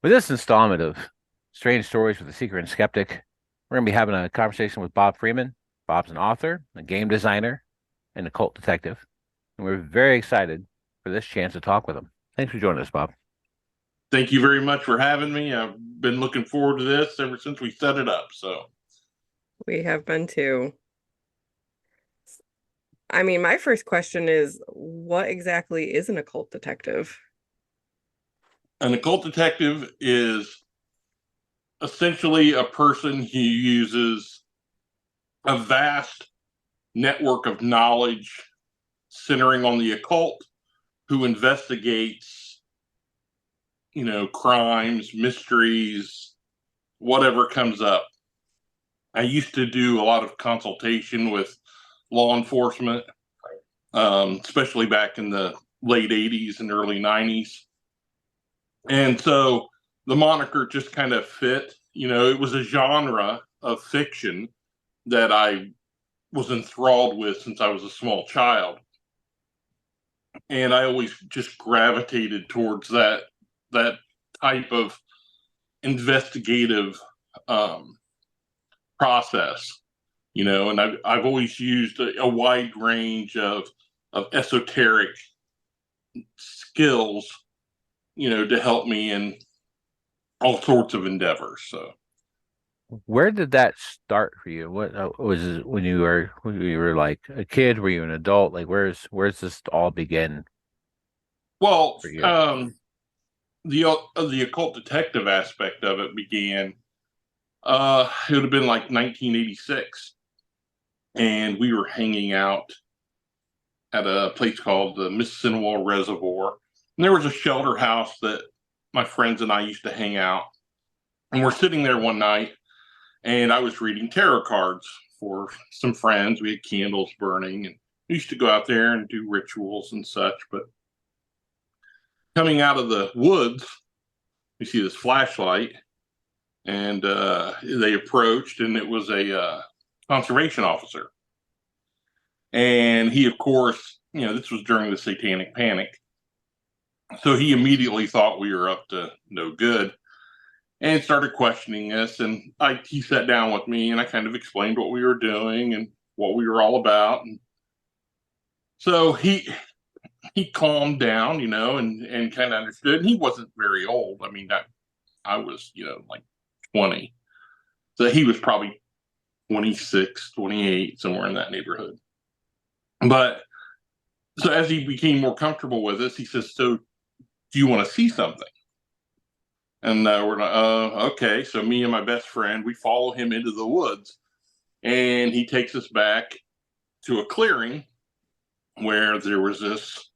With this installment of Strange Stories with the Seeker and Skeptic, we're going to be having a conversation with Bob Freeman. Bob's an author, a game designer, and a cult detective. And we're very excited for this chance to talk with him. Thanks for joining us, Bob. Thank you very much for having me. I've been looking forward to this ever since we set it up. So, We have been too. I mean, my first question is, what exactly is an occult detective? an occult detective is essentially a person who uses a vast network of knowledge centering on the occult, who investigates, crimes, mysteries, whatever comes up. I used to do a lot of consultation with law enforcement, especially back in the late 80s and early 90s. And so the moniker just kind of fit. It was a genre of fiction that I was enthralled with since I was a small child. And I always just gravitated towards that type of investigative process, and I've always used a wide range of esoteric skills, to help me in all sorts of endeavors. So, Where did that start for you? What was it when you were like a kid? Were you an adult? Like, where's this all begin well, for you? the occult detective aspect of it began. It would have been like 1986, and we were hanging out at a place called the Mississinawa Reservoir, and there was a shelter house that my friends and I used to hang out. And we're sitting there one night, and I was reading tarot cards for some friends. We had candles burning, and we used to go out there and do rituals and such. But coming out of the woods, we see this flashlight, and they approached, and it was a conservation officer. And he, of course, this was during the satanic panic. So he immediately thought we were up to no good and started questioning us. And he sat down with me, and I kind of explained what we were doing and what we were all about. And so he calmed down, and kind of understood. And he wasn't very old. I mean, I was, like 20. So he was probably 26, 28, somewhere in that neighborhood. But so as he became more comfortable with us, he says, "So do you want to see something?" And we're like, okay. So me and my best friend, we follow him into the woods, and he takes us back to a clearing where there was this,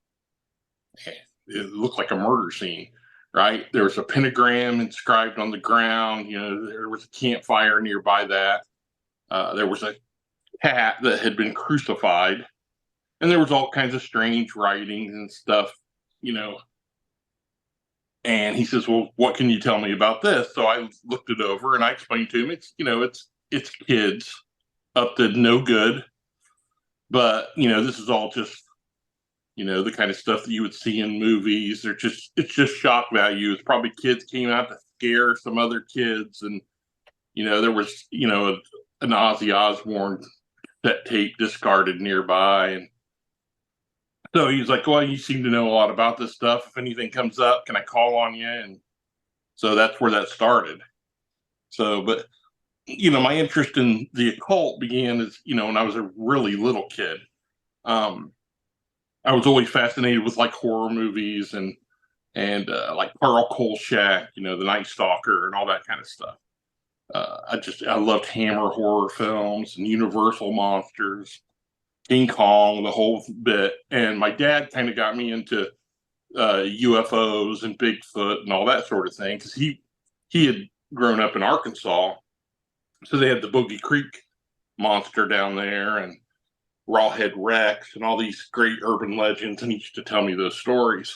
it looked like a murder scene, right? There was a pentagram inscribed on the ground. There was a campfire nearby that. There was a cat that had been crucified, and there was all kinds of strange writings and stuff, And he says, "Well, what can you tell me about this?" So I looked it over, and I explained to him, it's kids up to no good, but this is all just the kind of stuff that you would see in movies. It's just shock value. It's probably kids came out to scare some other kids, and there was an Ozzy Osbourne set tape discarded nearby, and so he's like, "Well, you seem to know a lot about this stuff. If anything comes up, can I call on you?" And so that's where that started. So, but my interest in the occult began as when I was a really little kid. I was always fascinated with like horror movies and like Pearl Kolchak, the Night Stalker, and all that kind of stuff. I loved Hammer horror films and Universal monsters, King Kong, the whole bit. And my dad kind of got me into UFOs and Bigfoot and all that sort of thing, because he had grown up in Arkansas, so they had the Bogey Creek monster down there and Rawhead Rex and all these great urban legends, and he used to tell me those stories.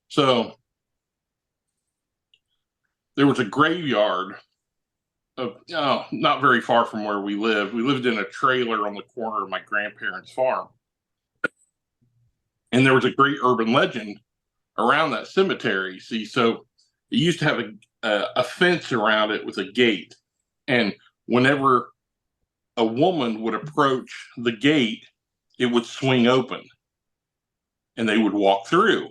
So there was a graveyard of not very far from where we lived. We lived in a trailer on the corner of my grandparents' farm. And there was a great urban legend around that cemetery. See, so it used to have a fence around it with a gate. And whenever a woman would approach the gate, it would swing open and they would walk through.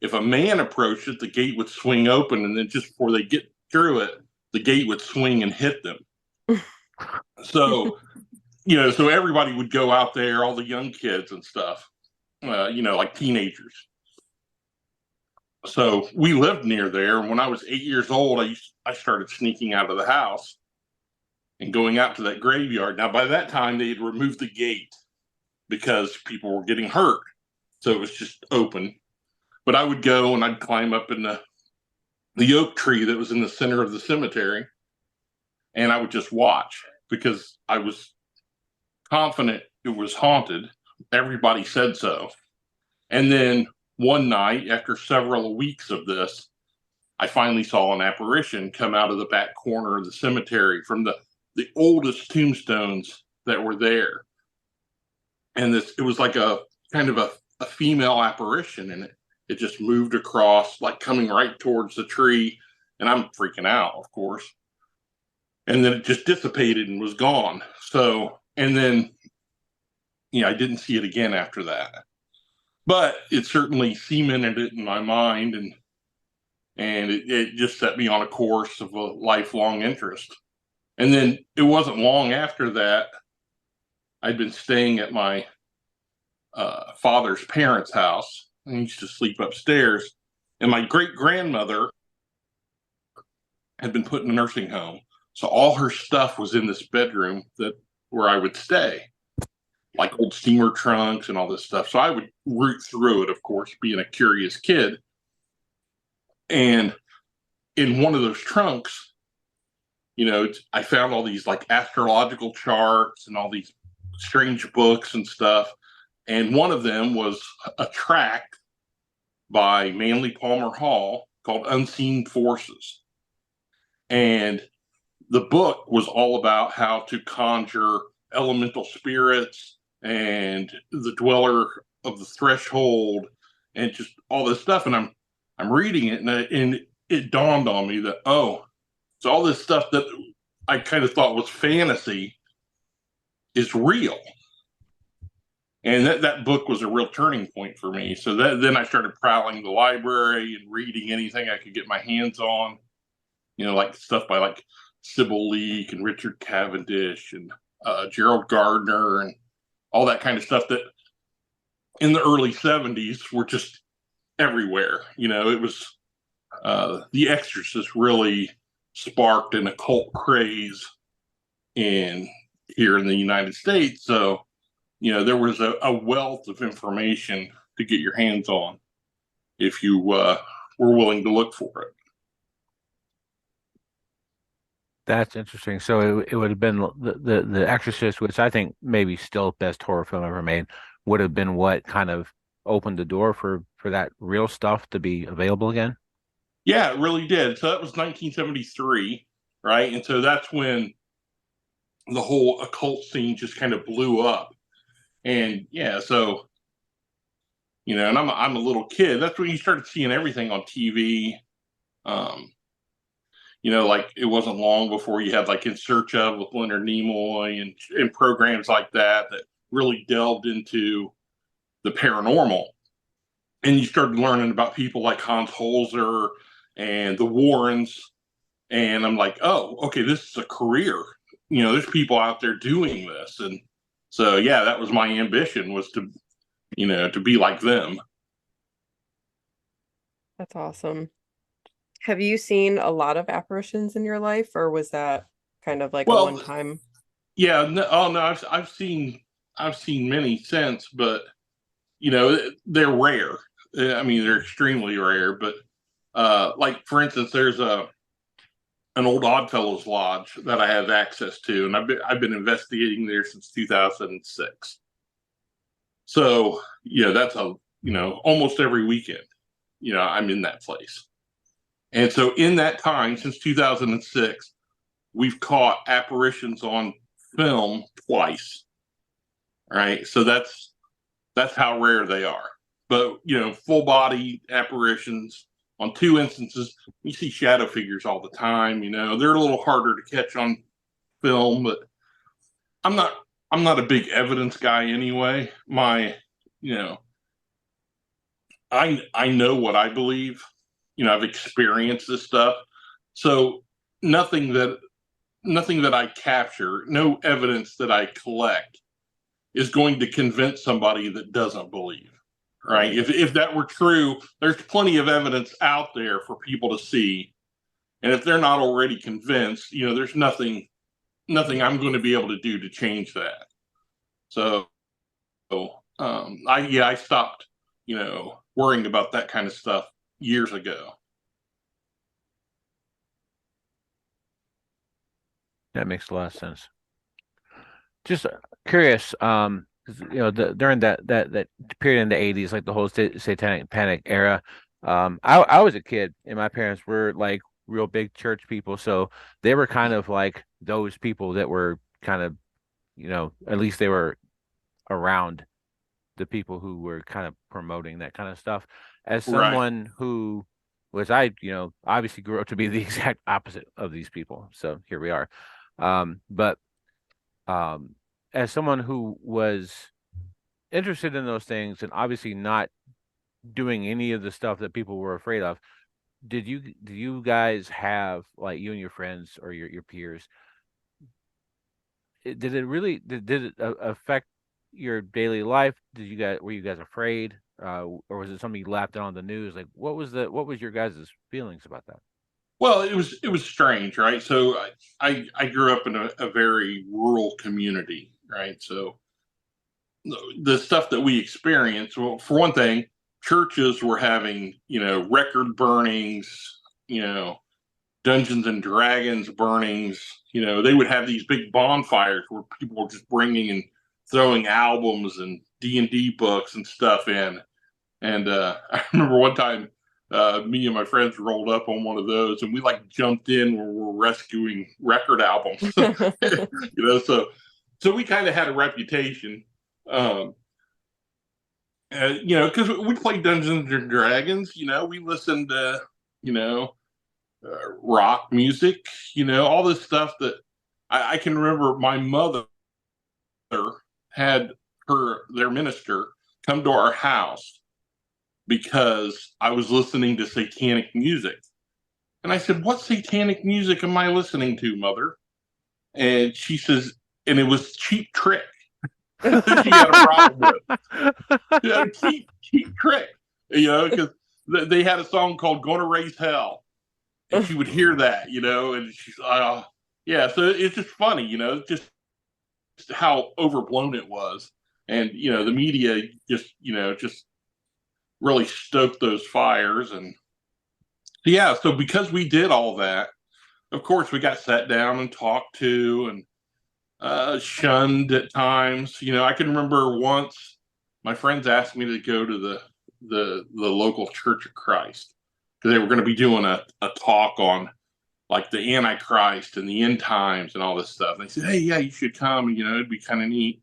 If a man approached it, the gate would swing open, and then just before they get through it, the gate would swing and hit them. So, so everybody would go out there, all the young kids and stuff, like teenagers. So we lived near there. And when I was 8 years old, I started sneaking out of the house and going out to that graveyard. Now, by that time, they had removed the gate because people were getting hurt. So it was just open. But I would go and I'd climb up in the oak tree that was in the center of the cemetery. And I would just watch because I was confident it was haunted. Everybody said so. And then one night, after several weeks of this, I finally saw an apparition come out of the back corner of the cemetery from the oldest tombstones that were there. And it was like a kind of a female apparition, and it just moved across, like coming right towards the tree. And I'm freaking out, of course. And then it just dissipated and was gone. So, and then, I didn't see it again after that. But it certainly cemented it in my mind, and it just set me on a course of a lifelong interest. And then it wasn't long after that, I'd been staying at my father's parents' house. I used to sleep upstairs. And my great-grandmother had been put in a nursing home. So all her stuff was in this bedroom where I would stay, like old steamer trunks and all this stuff. So I would root through it, of course, being a curious kid. And in one of those trunks, I found all these like astrological charts and all these strange books and stuff. And one of them was a tract by Manly Palmer Hall called Unseen Forces. And the book was all about how to conjure elemental spirits and the dweller of the threshold and just all this stuff. And I'm reading it, and it dawned on me that, so all this stuff that I kind of thought was fantasy is real. And that book was a real turning point for me. So then I started prowling the library and reading anything I could get my hands on, like stuff by like Sybil Leek and Richard Cavendish and Gerald Gardner and all that kind of stuff that in the early 70s were just everywhere. It was The Exorcist really sparked an occult craze here in the United States. So, there was a wealth of information to get your hands on if you were willing to look for it. That's interesting. So it would have been the Exorcist, which I think maybe still best horror film ever made, would have been what kind of opened the door for that real stuff to be available again. Yeah, it really did. So that was 1973, right? And so that's when the whole occult scene just kind of blew up. And yeah, so and I'm a little kid. That's when you started seeing everything on TV. Like it wasn't long before you had like In Search Of with Leonard Nimoy and programs like that really delved into the paranormal. And you started learning about people like Hans Holzer and the Warrens. And I'm like, oh, okay, this is a career. There's people out there doing this. And so, yeah, that was my ambition, was to be like them. That's awesome. Have you seen a lot of apparitions in your life, or was that kind of like a Well, one-time? yeah, no, I've seen many since, but they're rare. I mean, they're extremely rare. But like for instance, there's an old Oddfellows lodge that I have access to, and I've been investigating there since 2006. So yeah, that's almost every weekend, I'm in that place. And so in that time, since 2006, we've caught apparitions on film twice. Right. So that's how rare they are. But, full body apparitions, on 2 instances. You see shadow figures all the time. They're a little harder to catch on film, but I'm not a big evidence guy anyway. You know, I know what I believe. I've experienced this stuff, so nothing that nothing that I capture, no evidence that I collect, is going to convince somebody that doesn't believe. Right? If that were true, there's plenty of evidence out there for people to see, and if they're not already convinced, there's nothing I'm going to be able to do to change that. So, I stopped, worrying about that kind of stuff years ago. That makes a lot of sense. Just curious, during that period in the 80s, like the whole satanic panic era, I was a kid and my parents were like real big church people, so they were kind of like those people that were kind of, at least they were around the people who were kind of promoting that kind of stuff. As Right. someone who was, obviously grew up to be the exact opposite of these people, so here we are. But as someone who was interested in those things and obviously not doing any of the stuff that people were afraid of, do you guys have, like, you and your friends or your peers, did it really did it affect your daily life? Were you guys afraid, or was it something you laughed at on the news? Like, what was your guys' feelings about that? Well, it was strange, right? So I grew up in a very rural community, right? So the stuff that we experienced, well, for one thing, churches were having, record burnings, Dungeons and Dragons burnings. They would have these big bonfires where people were just bringing and throwing albums and D&D books and stuff in. And I remember one time, me and my friends rolled up on one of those, and we like jumped in where we're rescuing record albums. So we kind of had a reputation, um, because we played Dungeons and Dragons. We listened to, rock music, all this stuff that I can remember. My mother had their minister come to our house because I was listening to satanic music. And I said, "What satanic music am I listening to, Mother?" And she says, and it was Cheap Trick. She had a problem with. She had a cheap Trick, because they had a song called "Gonna Raise Hell," and she would hear that, and she's, yeah. So it's just funny, just how overblown it was, and the media just really stoked those fires, and yeah. So because we did all that, of course, we got sat down and talked to, and shunned at times. I can remember once my friends asked me to go to the local Church of Christ because they were going to be doing a talk on like the Antichrist and the end times and all this stuff. And they said, "Hey, yeah, you should come. It'd be kind of neat."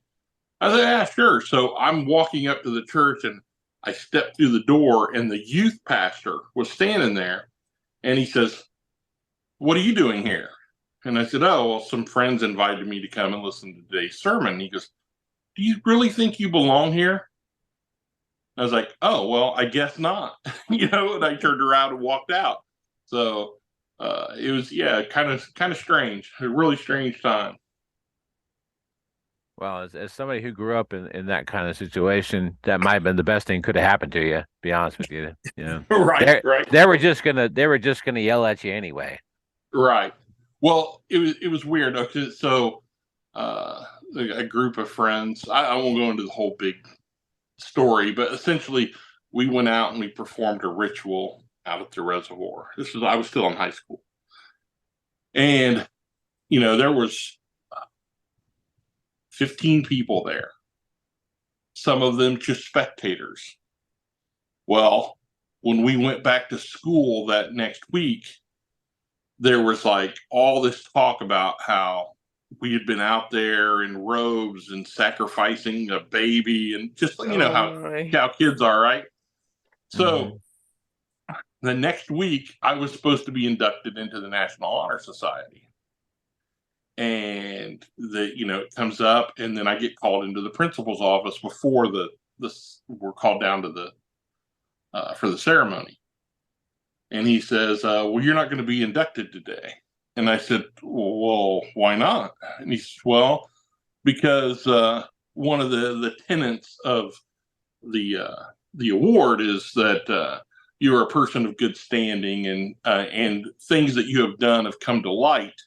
I said, "Yeah, sure." So I'm walking up to the church and I stepped through the door, and the youth pastor was standing there, and he says, "What are you doing here?" And I said, "Oh, well, some friends invited me to come and listen to today's sermon." And he goes, "Do you really think you belong here?" I was like, "Oh, well, I guess not." And I turned around and walked out. So it was, yeah, kind of strange, a really strange time. Well, as somebody who grew up in that kind of situation, that might have been the best thing could have happened to you. To be honest with you, Right, right, they were just gonna yell at you anyway. right. Well, it was weird. Okay, so uh, a group of friends. I won't go into the whole big story, but essentially, we went out and we performed a ritual out at the reservoir. I was still in high school, and there was 15 people there. Some of them just spectators. Well, when we went back to school that next week, there was like all this talk about how we had been out there in robes and sacrificing a baby, and just Oh how my. how kids are, right? Hmm. So The next week, I was supposed to be inducted into the National Honor Society. And it comes up, and then I get called into the principal's office before we're called down to for the ceremony. And he says, well, you're not going to be inducted today. And I said, well, why not? And he says, well, because one of the tenets of the award is that you're a person of good standing, and things that you have done have come to light.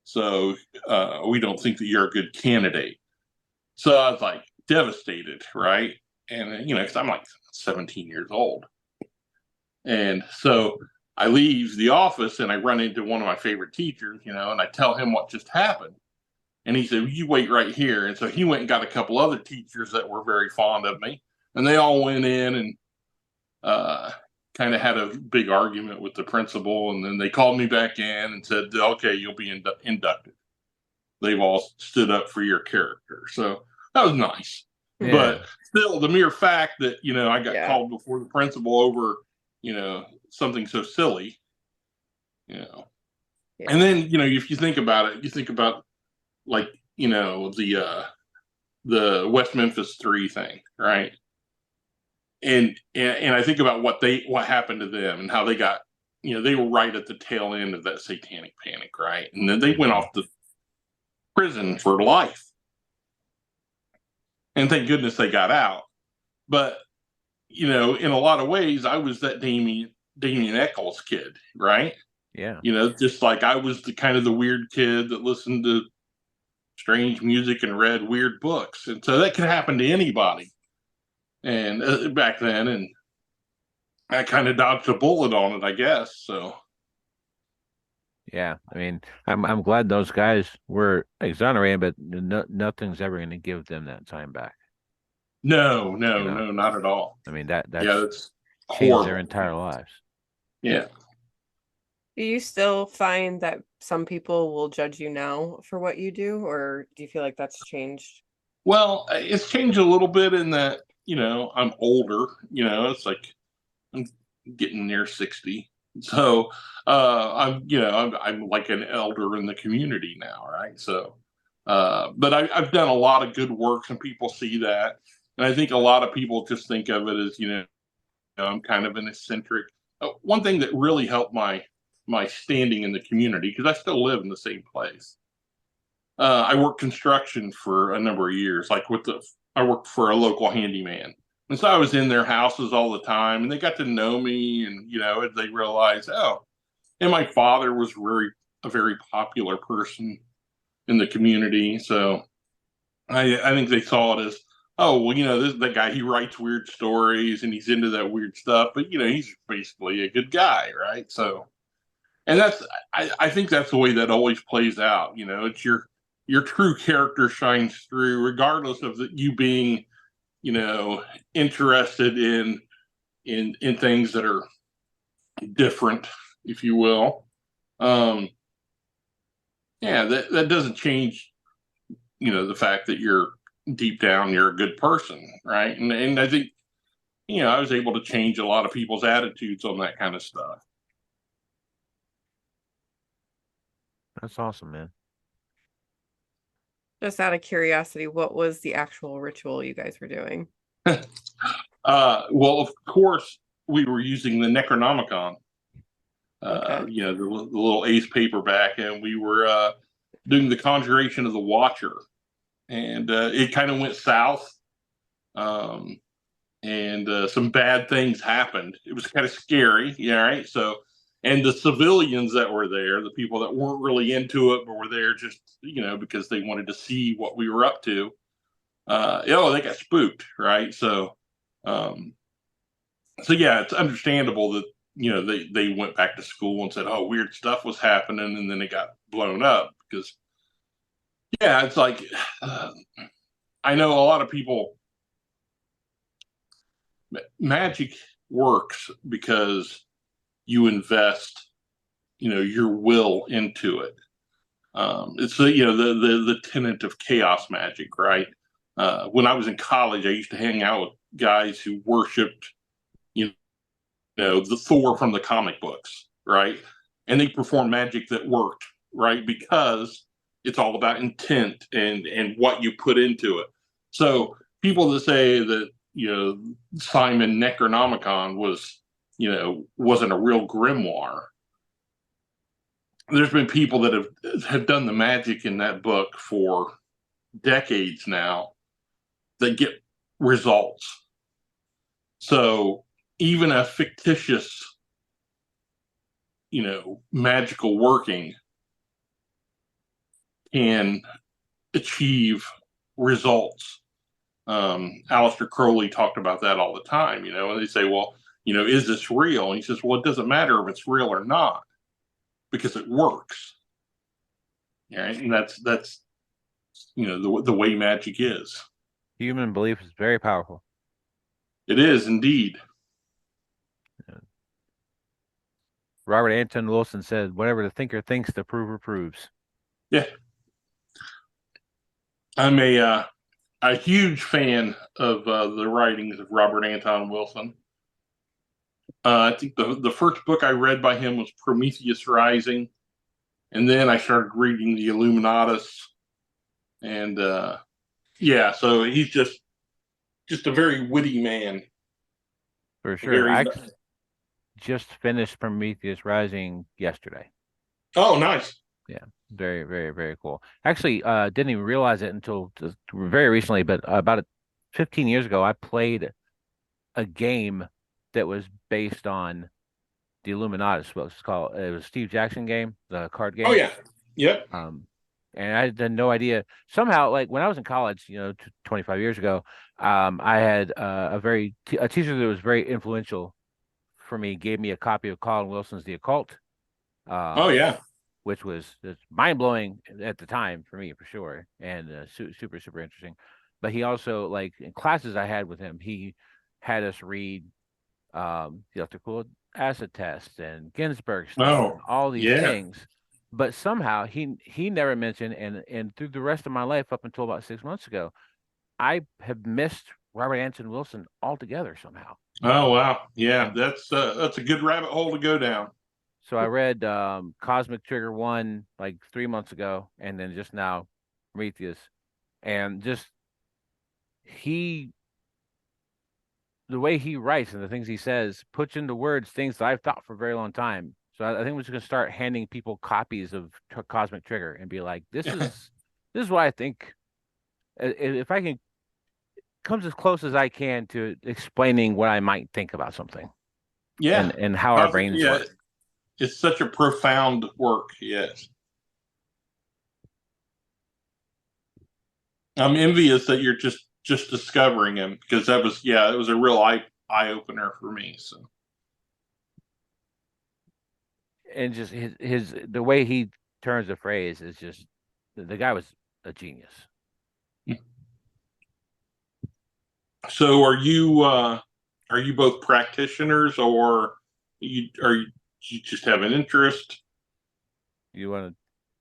So we don't think that you're a good candidate. So I was like devastated, right? And because I'm like 17 years old. And so I leave the office and I run into one of my favorite teachers, and I tell him what just happened. And he said, you wait right here. And so he went and got a couple other teachers that were very fond of me. And they all went in and kind of had a big argument with the principal. And then they called me back in and said, okay, you'll be inducted. They've all stood up for your character. So that was nice. Yeah. But still, the mere fact that, I got called before the principal over, something so silly, Yeah. And then, if you think about it, you think about like, the West Memphis 3 thing, right? And I think about what happened to them and how they got, they were right at the tail end of that satanic panic, right? And then they went off to prison for life. And thank goodness they got out. But, in a lot of ways, I was that Damien Eccles kid, right? Yeah. Just like I was the kind of the weird kid that listened to strange music and read weird books. And so that could happen to anybody. And back then, and I kind of dodged a bullet on it, I guess. So. Yeah, I mean, I'm glad those guys were exonerated, but nothing's ever going to give them that time back. No, not at all. I mean, that's changed horrible. their entire lives. Yeah. Do you still find that some people will judge you now for what you do, or do you feel like that's changed? Well, it's changed a little bit in that, I'm older, it's like I'm getting near 60. So I'm like an elder in the community now, right? So but I've done a lot of good work, and people see that. And I think a lot of people just think of it as, I'm kind of an eccentric. One thing that really helped my standing in the community, because I still live in the same place. I worked construction for a number of years, I worked for a local handyman. And so I was in their houses all the time, and they got to know me, and, they realized, and my father was a very popular person in the community. So I think they saw it as, that guy, he writes weird stories and he's into that weird stuff, but, he's basically a good guy, right? So, and I think that's the way that always plays out. It's your true character shines through, regardless of you being, interested in things that are different, if you will. That doesn't change, the fact that deep down you're a good person, right? And I think, I was able to change a lot of people's attitudes on that kind of stuff. That's awesome, man. Just out of curiosity, what was the actual ritual you guys were doing? Well, of course, we were using the Necronomicon, Okay. the little ace paperback, and we were doing the Conjuration of the Watcher. And it kind of went south, and some bad things happened. It was kind of scary, right? So, and the civilians that were there, the people that weren't really into it, but were there just, because they wanted to see what we were up to, they got spooked, right? So, yeah, it's understandable that, they went back to school and said, oh, weird stuff was happening, and then it got blown up because, yeah, it's like, I know a lot of people, magic works because you invest, your will into it. It's the tenet of chaos magic, right? When I was in college, I used to hang out with guys who worshipped, the Thor from the comic books, right? And they performed magic that worked, right? Because it's all about intent and what you put into it. So people that say that Simon Necronomicon wasn't a real grimoire. There's been people that have done the magic in that book for decades now that get results. So even a fictitious, magical working can achieve results. Aleister Crowley talked about that all the time, and they say, well, is this real? And he says, well, it doesn't matter if it's real or not because it works. Right? And that's the way magic is. Human belief is very powerful. It is indeed. Robert Anton Wilson said, "Whatever the thinker thinks, the prover proves." Yeah, I'm a huge fan of the writings of Robert Anton Wilson. I think the first book I read by him was Prometheus Rising, and then I started reading the Illuminatus, and yeah, so he's just a very witty man. For sure. Very. I just finished Prometheus Rising yesterday. Oh, nice. Yeah, very, very, very cool. Actually, didn't even realize it until just very recently, but about 15 years ago, I played a game that was based on the Illuminatus books. It was Steve Jackson game, the card Oh game. yeah. Yep. And I had no idea. Somehow, like when I was in college, 25 years ago, I had a teacher that was very influential for me, gave me a copy of Colin Wilson's The Occult, Oh um, yeah. which was just mind blowing at the time for me, for sure, and super, super interesting. But he also, like in classes I had with him, he had us read the electrical acid test and Ginsburg stuff and Oh all these yeah. things. But somehow he never mentioned, and through the rest of my life up until about 6 months ago, I have missed Robert Anton Wilson altogether somehow. Oh wow. Yeah. And That's a good rabbit hole to go down. so I read Cosmic Trigger 1 like 3 months ago, and then just now Prometheus, and just he the way he writes and the things he says puts into words things that I've thought for a very long time. So I think we're just gonna start handing people copies of Cosmic Trigger and be like, this is what I think. If I can comes as close as I can to explaining what I might think about something Yeah. and how our brains Yeah. work. It's such a profound work. Yes. I'm envious that you're just discovering him because it was a real eye opener for me. So And just his the way he turns the phrase is just the guy was a genius. are you both practitioners or you just have an interest? You want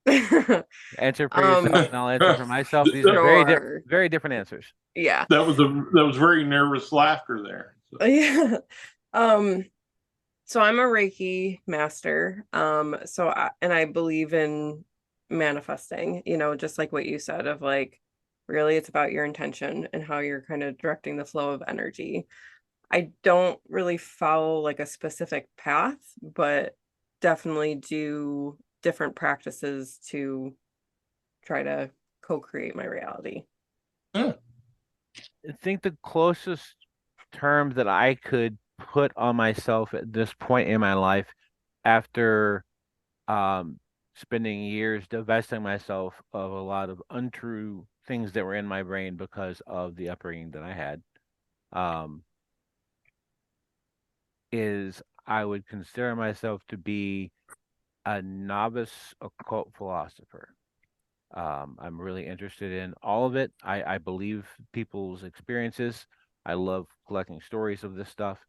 to answer for yourself, Um, and I'll answer for myself. These are sure. very different answers. Yeah. That was very nervous laughter there. So. Yeah. Um, so I'm a Reiki master. And I believe in manifesting, just like what you said of like really it's about your intention and how you're kind of directing the flow of energy. I don't really follow like a specific path, but definitely do different practices to try to co-create my reality. Yeah. I think the closest term that I could put on myself at this point in my life, after um, spending years divesting myself of a lot of untrue things that were in my brain because of the upbringing that I had, um, is I would consider myself to be a novice occult philosopher. I'm really interested in all of it. I believe people's experiences. I love collecting stories of this stuff.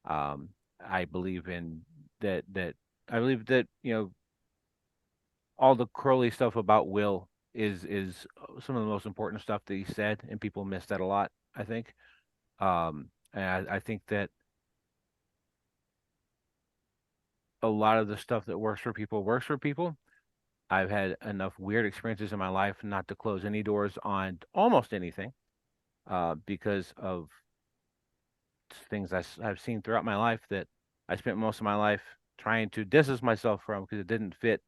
Um, I believe in that I believe that, all the Crowley stuff about Will is some of the most important stuff that he said, and people miss that a lot, I think. And I think that a lot of the stuff that works for people works for people. I've had enough weird experiences in my life not to close any doors on almost anything, because of things I've seen throughout my life that I spent most of my life trying to distance myself from because it didn't fit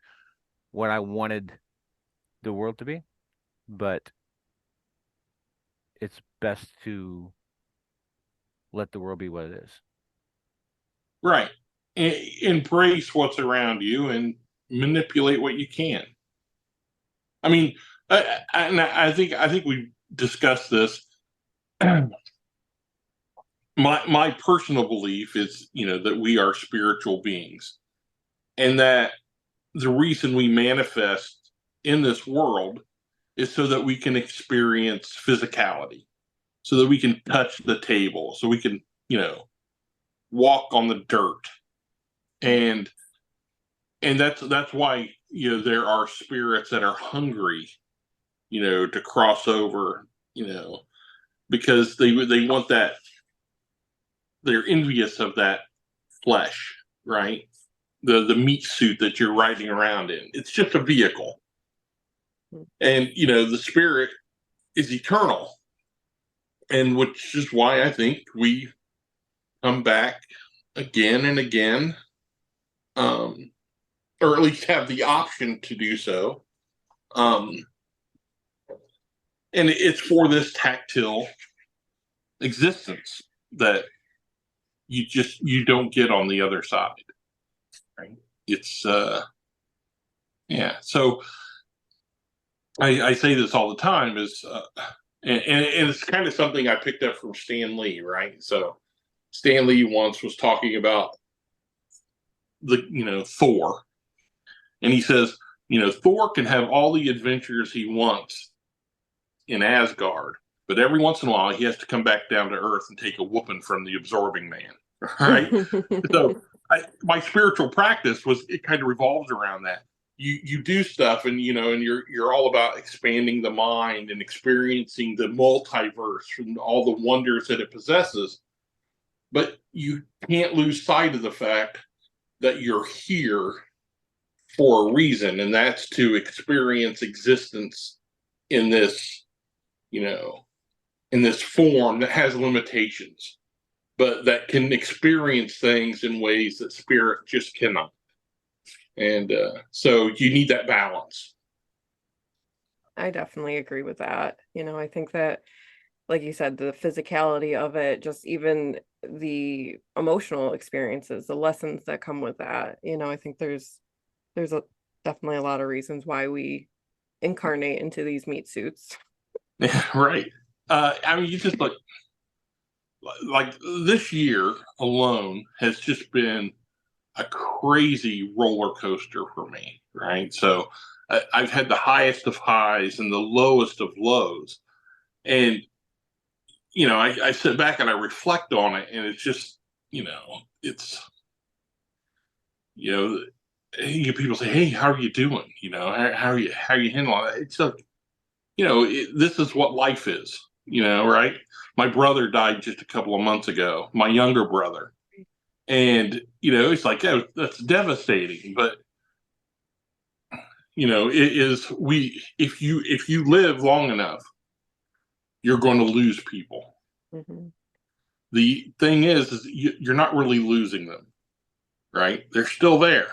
what I wanted the world to be. But it's best to let the world be what it is. Right. Embrace what's around you and manipulate what you can. I mean, I think we discussed this. My personal belief is, that we are spiritual beings, and that the reason we manifest in this world is so that we can experience physicality, so that we can touch the table, so we can, walk on the dirt, and that's why there are spirits that are hungry, to cross over, because they want that. They're envious of that flesh, right? The meat suit that you're riding around in. It's just a vehicle. And the spirit is eternal. And which is why I think we come back again and again, or at least have the option to do so. And it's for this tactile existence that you don't get on the other side. Right? It's yeah. So I say this all the time is and it's kind of something I picked up from Stan Lee, right? So Stan Lee once was talking about the Thor, and he says, Thor can have all the adventures he wants in Asgard, but every once in a while he has to come back down to Earth and take a whooping from the absorbing man, right? So my spiritual practice it kind of revolves around that. You do stuff, and and you're all about expanding the mind and experiencing the multiverse and all the wonders that it possesses, but you can't lose sight of the fact that you're here for a reason, and that's to experience existence in this, in this form that has limitations, but that can experience things in ways that spirit just cannot. And so you need that balance. I definitely agree with that. I think that, like you said, the physicality of it, just even the emotional experiences, the lessons that come with that, I think there's definitely a lot of reasons why we incarnate into these meat suits. Right. I mean, you just like this year alone has just been a crazy roller coaster for me, right? So I've had the highest of highs and the lowest of lows. And, I sit back and I reflect on it, and it's just, it's, people say, "Hey, how are you doing? How are you handling it?" It's like, this is what life is, right? My brother died just a couple of months ago, my younger brother. And, it's like, oh, that's devastating. But, it is, if you live long enough, you're going to lose people. Mm-hmm. The thing is you're not really losing them, right? They're still there.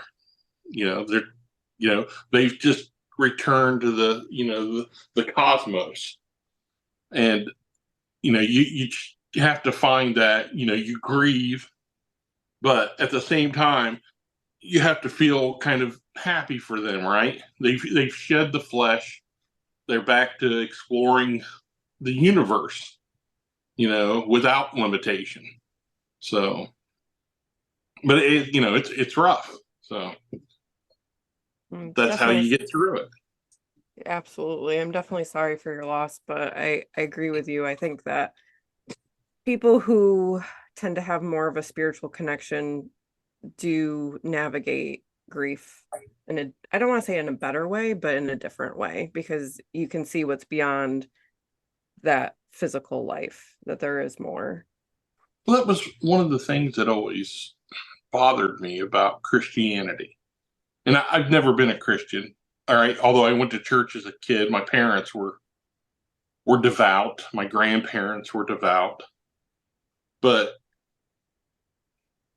They've just returned to the cosmos. And, you have to find that, you grieve, but at the same time, you have to feel kind of happy for them, right? They've shed the flesh. They're back to exploring the universe, without limitation. So, but it's rough. So that's how Definitely. you get through it. Absolutely. I'm definitely sorry for your loss, but I agree with you. I think that people who tend to have more of a spiritual connection do navigate grief in a, I don't want to say in a better way, but in a different way, because you can see what's beyond that physical life, that there is more. Well, that was one of the things that always bothered me about Christianity. And I've never been a Christian, all right. Although I went to church as a kid, my parents were devout. My grandparents were devout, but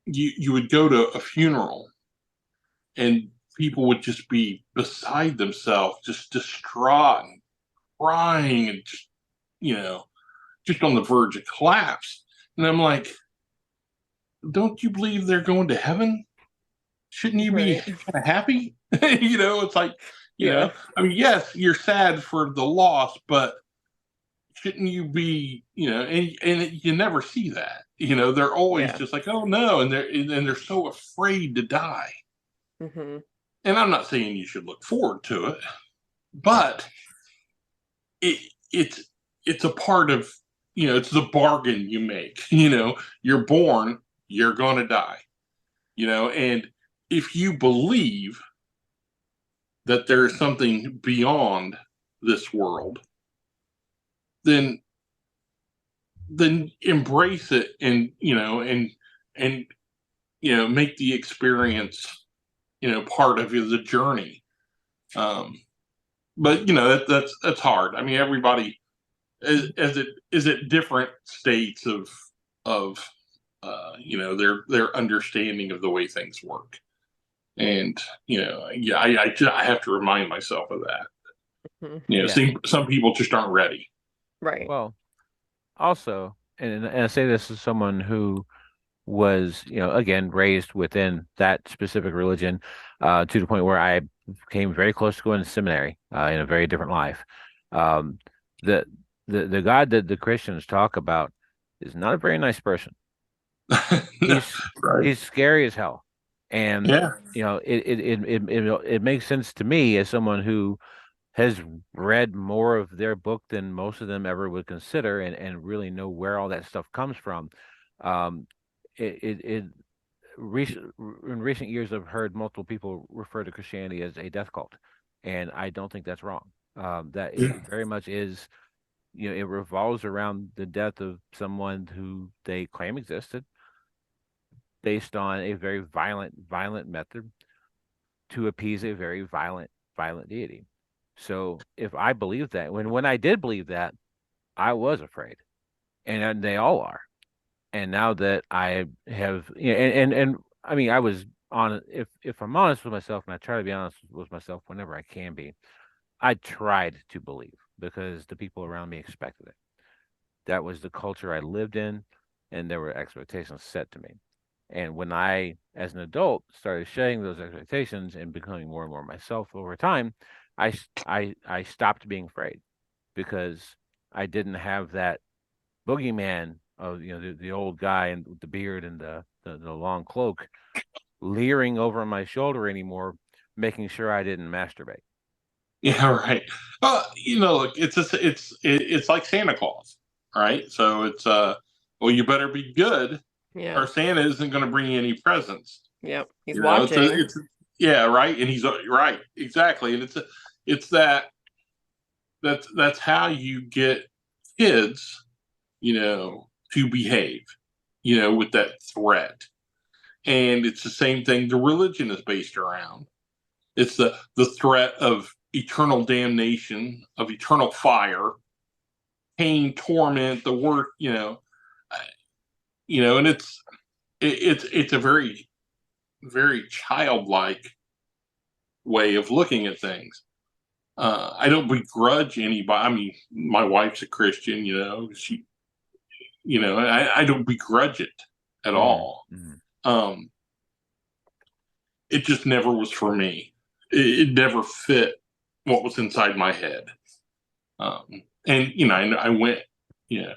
you would go to a funeral, and people would just be beside themselves, just distraught and crying, and just, just on the verge of collapse. And I'm like, don't you believe they're going to heaven? Shouldn't you be Right. kind of happy? It's like, Yeah. I mean, yes, you're sad for the loss, but shouldn't you be, and you never see that. They're always Yeah. just like, oh no, and they're so afraid to die. Mm-hmm. And I'm not saying you should look forward to it, but it's it's a part of, it's the bargain you make. You're born, you're gonna die. And if you believe that there is something beyond this world, then embrace it, and and make the experience part of the journey. But that's hard. I mean, everybody is at different states of their understanding of the way things work. And yeah, I have to remind myself of that. Mm-hmm. Yeah. Some people just aren't ready. Right. Well, also, and I say this as someone who was, again, raised within that specific religion, to the point where I came very close to going to seminary, in a very different life. Um, the the God that the Christians talk about is not a very nice person. He's Right. he's scary as hell, and Yeah. it makes sense to me as someone who has read more of their book than most of them ever would consider, and really know where all that stuff comes from. Um, it recent in recent years, I've heard multiple people refer to Christianity as a death cult, and I don't think that's wrong. That it Yeah. very much is, it revolves around the death of someone who they claim existed, based on a very violent method to appease a very violent deity. So if I believe that, when I did believe that, I was afraid, and they all are. And now that I have, and I mean, I was on, if I'm honest with myself, and I try to be honest with myself whenever I can be, I tried to believe because the people around me expected it. That was the culture I lived in, and there were expectations set to me. And when I, as an adult, started shedding those expectations and becoming more and more myself over time, I stopped being afraid, because I didn't have that boogeyman of, the old guy and with the beard and the long cloak leering over my shoulder anymore, making sure I didn't masturbate. Yeah. Right. Look, it's like Santa Claus, right? So it's well, you better be good, Yeah. or Santa isn't going to bring you any presents. Yep. He's watching. Yeah, right. And he's right, exactly. And it's that's how you get kids, to behave, with that threat. And it's the same thing the religion is based around. It's the threat of eternal damnation, of eternal fire, pain, torment, the work, and it's a very, very childlike way of looking at things. I don't begrudge anybody. I mean, my wife's a Christian, I don't begrudge it at all. Mm-hmm. Um, it just never was for me. It never fit what was inside my head. And I went, like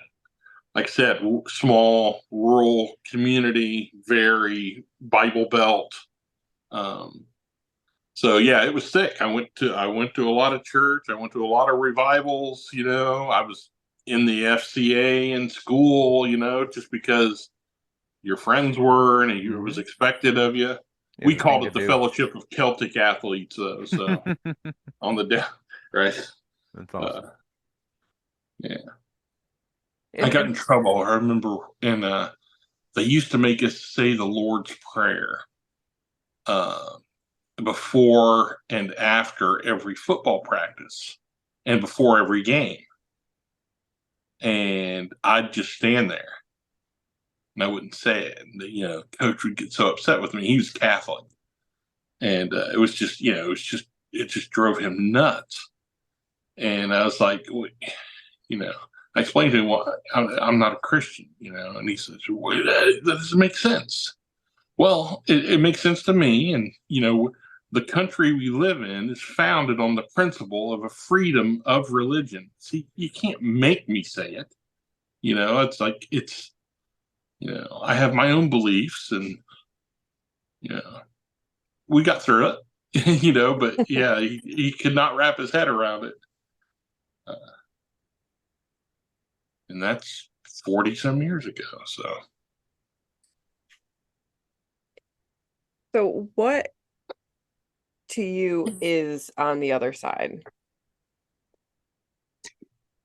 I said, small rural community, very Bible Belt. Um, so yeah, it was thick. I went to a lot of church. I went to a lot of revivals. I was in the FCA in school. Just because your friends were, and it was expected of you. Yeah, We the thing called to it the do. Fellowship of Celtic Athletes, though. So on the down, right? That's Uh, awesome. yeah, I And got in trouble. I remember in they used to make us say the Lord's Prayer before and after every football practice and before every game. And I'd just stand there and I wouldn't say it. And coach would get so upset with me. He was Catholic. And it was just, it just drove him nuts. And I was like, I explained to him, well, I'm not a Christian, and he says, well, that doesn't make sense. Well, it makes sense to me. And, the country we live in is founded on the principle of a freedom of religion. See, you can't make me say it. It's like, I have my own beliefs and, we got through it, but yeah, he could not wrap his head around it. And that's 40 some years ago. So what to you is on the other side?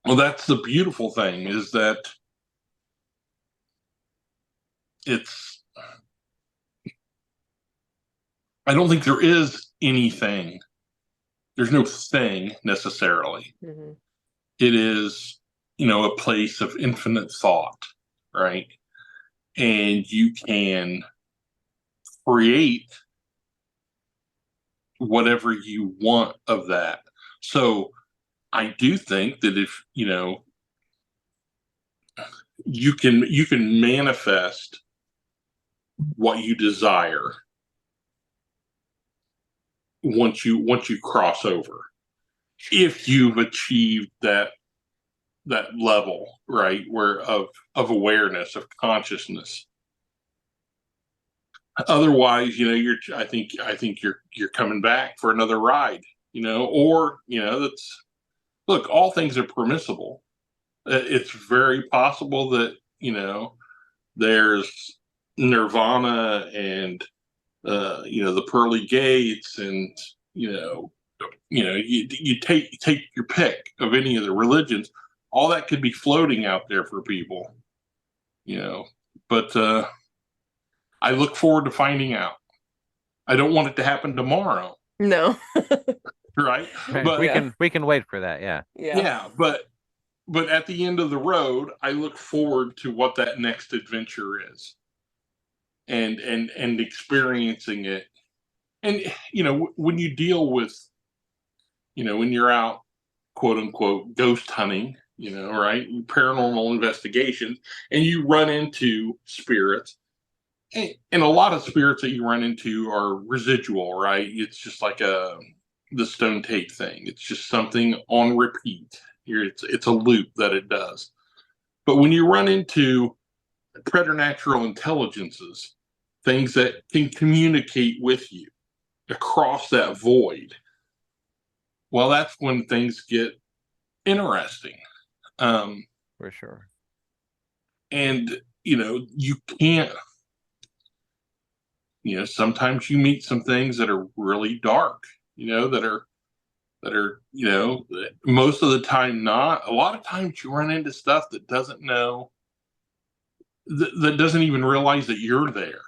Well, that's the beautiful thing, is that I don't think there is anything. There's no thing necessarily. Mm-hmm. It is, a place of infinite thought, right? And you can create whatever you want of that. So I do think that if, you can manifest what you desire once you cross over, if you've achieved that level, right, where of awareness, of consciousness. Otherwise, I think you're coming back for another ride, or that's, look, all things are permissible. It's very possible that there's nirvana and the pearly gates, and you take your pick of any of the religions. All that could be floating out there for people, but I look forward to finding out. I don't want it to happen tomorrow. No. Right? But we can wait for that. Yeah, but at the end of the road, I look forward to what that next adventure is, and experiencing it. And when you deal with, when you're out, quote unquote, ghost hunting, right, paranormal investigations, and you run into spirits, and a lot of spirits that you run into are residual, right? It's just like the stone tape thing. It's just something on repeat. It's a loop that it does. But when you run into preternatural intelligences, things that can communicate with you across that void, well, that's when things get interesting. For sure. And you can't, sometimes you meet some things that are really dark, that are most of the time not. A lot of times you run into stuff that doesn't know, that doesn't even realize that you're there.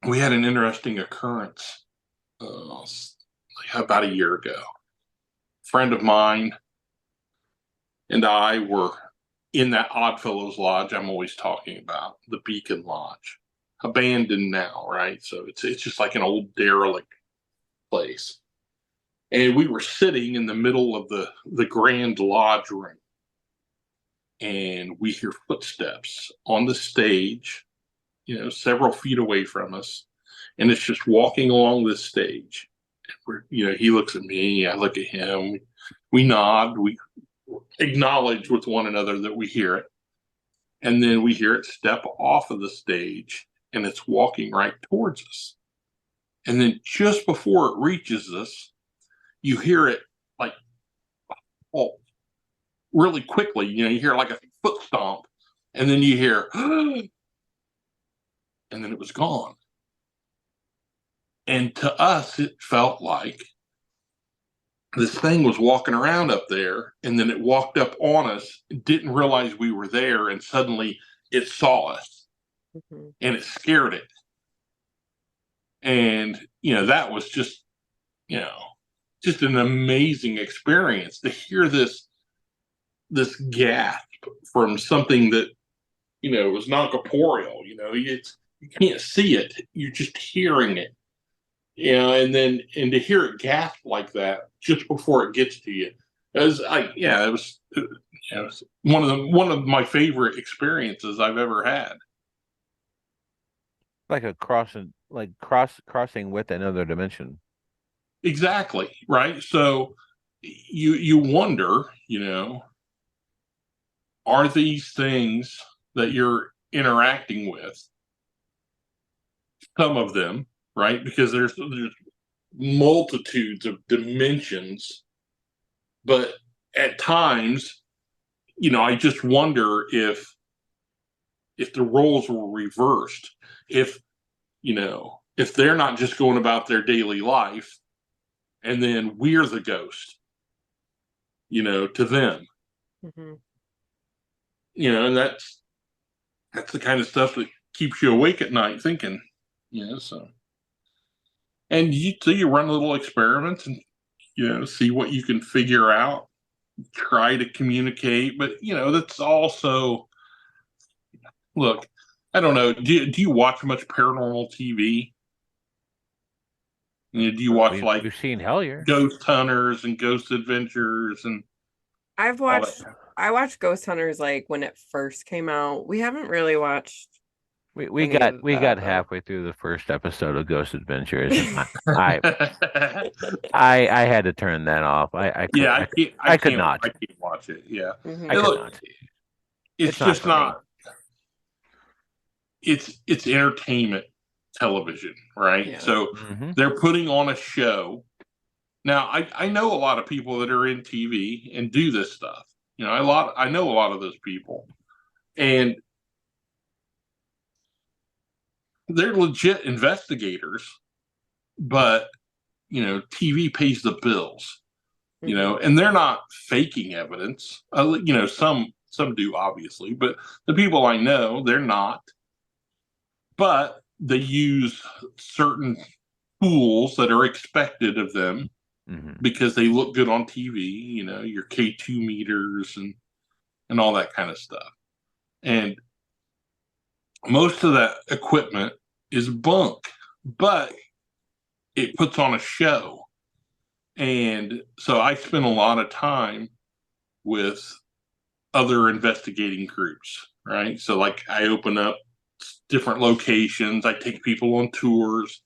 We had an interesting occurrence about a year ago. A friend of mine and I were in that Oddfellows Lodge I'm always talking about, the Beacon Lodge, abandoned now, right? So it's just like an old derelict place. And we were sitting in the middle of the grand lodge room, and we hear footsteps on the stage, several feet away from us, and it's just walking along this stage. He looks at me, I look at him, we nod, we acknowledge with one another that we hear it, and then we hear it step off of the stage, and it's walking right towards us. And then just before it reaches us, you hear it like, oh, really quickly. You hear like a foot stomp, and then you hear, and then it was gone. And to us, it felt like this thing was walking around up there, and then it walked up on us, didn't realize we were there, and suddenly it saw us, and it scared it. And that was just just an amazing experience to hear this gasp from something that was not corporeal. You can't see it, you're just hearing it. And to hear it gasp like that just before it gets to you, it was one of my favorite experiences I've ever had. Like a crossing with another dimension. Exactly, right? So you wonder, are these things that you're interacting with, some of them, right? Because there's multitudes of dimensions, but at times, I just wonder if the roles were reversed, if if they're not just going about their daily life, and then we're the ghost, to them. And that's the kind of stuff that keeps you awake at night thinking, so. And you run little experiments and see what you can figure out, try to communicate, but that's also, look, I don't know, do you watch much paranormal TV? Do you watch like We've seen Hellier, Ghost Hunters and Ghost Adventures and I've all that? watched I watched Ghost Hunters like when it first came out. We haven't really watched we any got of we that got though. halfway through the first episode of Ghost Adventures, and I I had to turn that off. Yeah, I could not. I can't watch it. Yeah. I And could look, not. it's It's not just for me. not. It's entertainment television, right? Yeah. So Hmm. they're putting on a show. Now, I know a lot of people that are in TV and do this stuff. I know a lot of those people, and they're legit investigators, but TV pays the bills. And they're not faking evidence. Some do, obviously, but the people I know, they're not. But they use certain tools that are expected of them because they look good on TV. Your K2 meters and all that kind of stuff. And most of that equipment is bunk, but it puts on a show. And so I spend a lot of time with other investigating groups, right? So like I open up different locations, I take people on tours,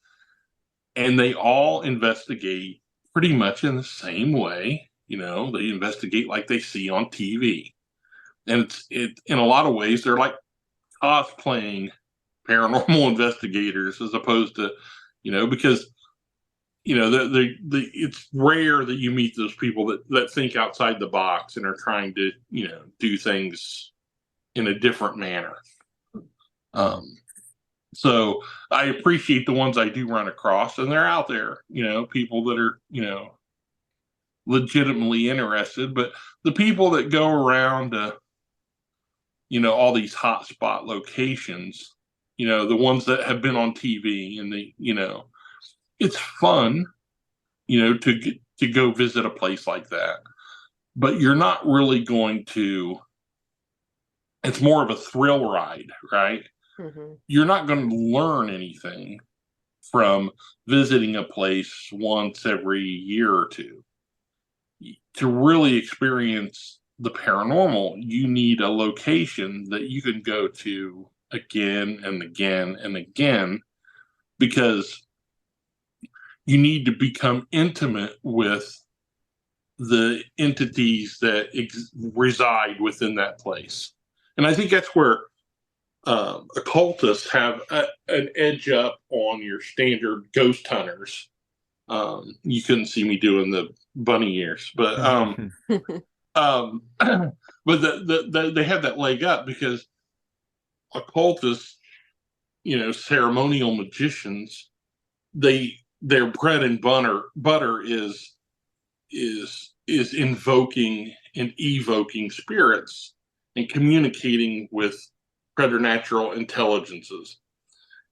and they all investigate pretty much in the same way. They investigate like they see on TV. And it in a lot of ways they're like cosplaying paranormal investigators as opposed to, because it's rare that you meet those people that think outside the box and are trying to do things in a different manner. So I appreciate the ones I do run across, and they're out there, people that are legitimately interested. But the people that go around all these hotspot locations, the ones that have been on TV, and it's fun to go visit a place like that, but you're not really going to. It's more of a thrill ride, right? You're not going to learn anything from visiting a place once every year or two. To really experience the paranormal, you need a location that you can go to again and again and again, because you need to become intimate with the entities that reside within that place. And I think that's where occultists have an edge up on your standard ghost hunters. You couldn't see me doing the bunny ears, but but they have that leg up because occultists, ceremonial magicians, their bread and butter is is invoking and evoking spirits and communicating with preternatural intelligences.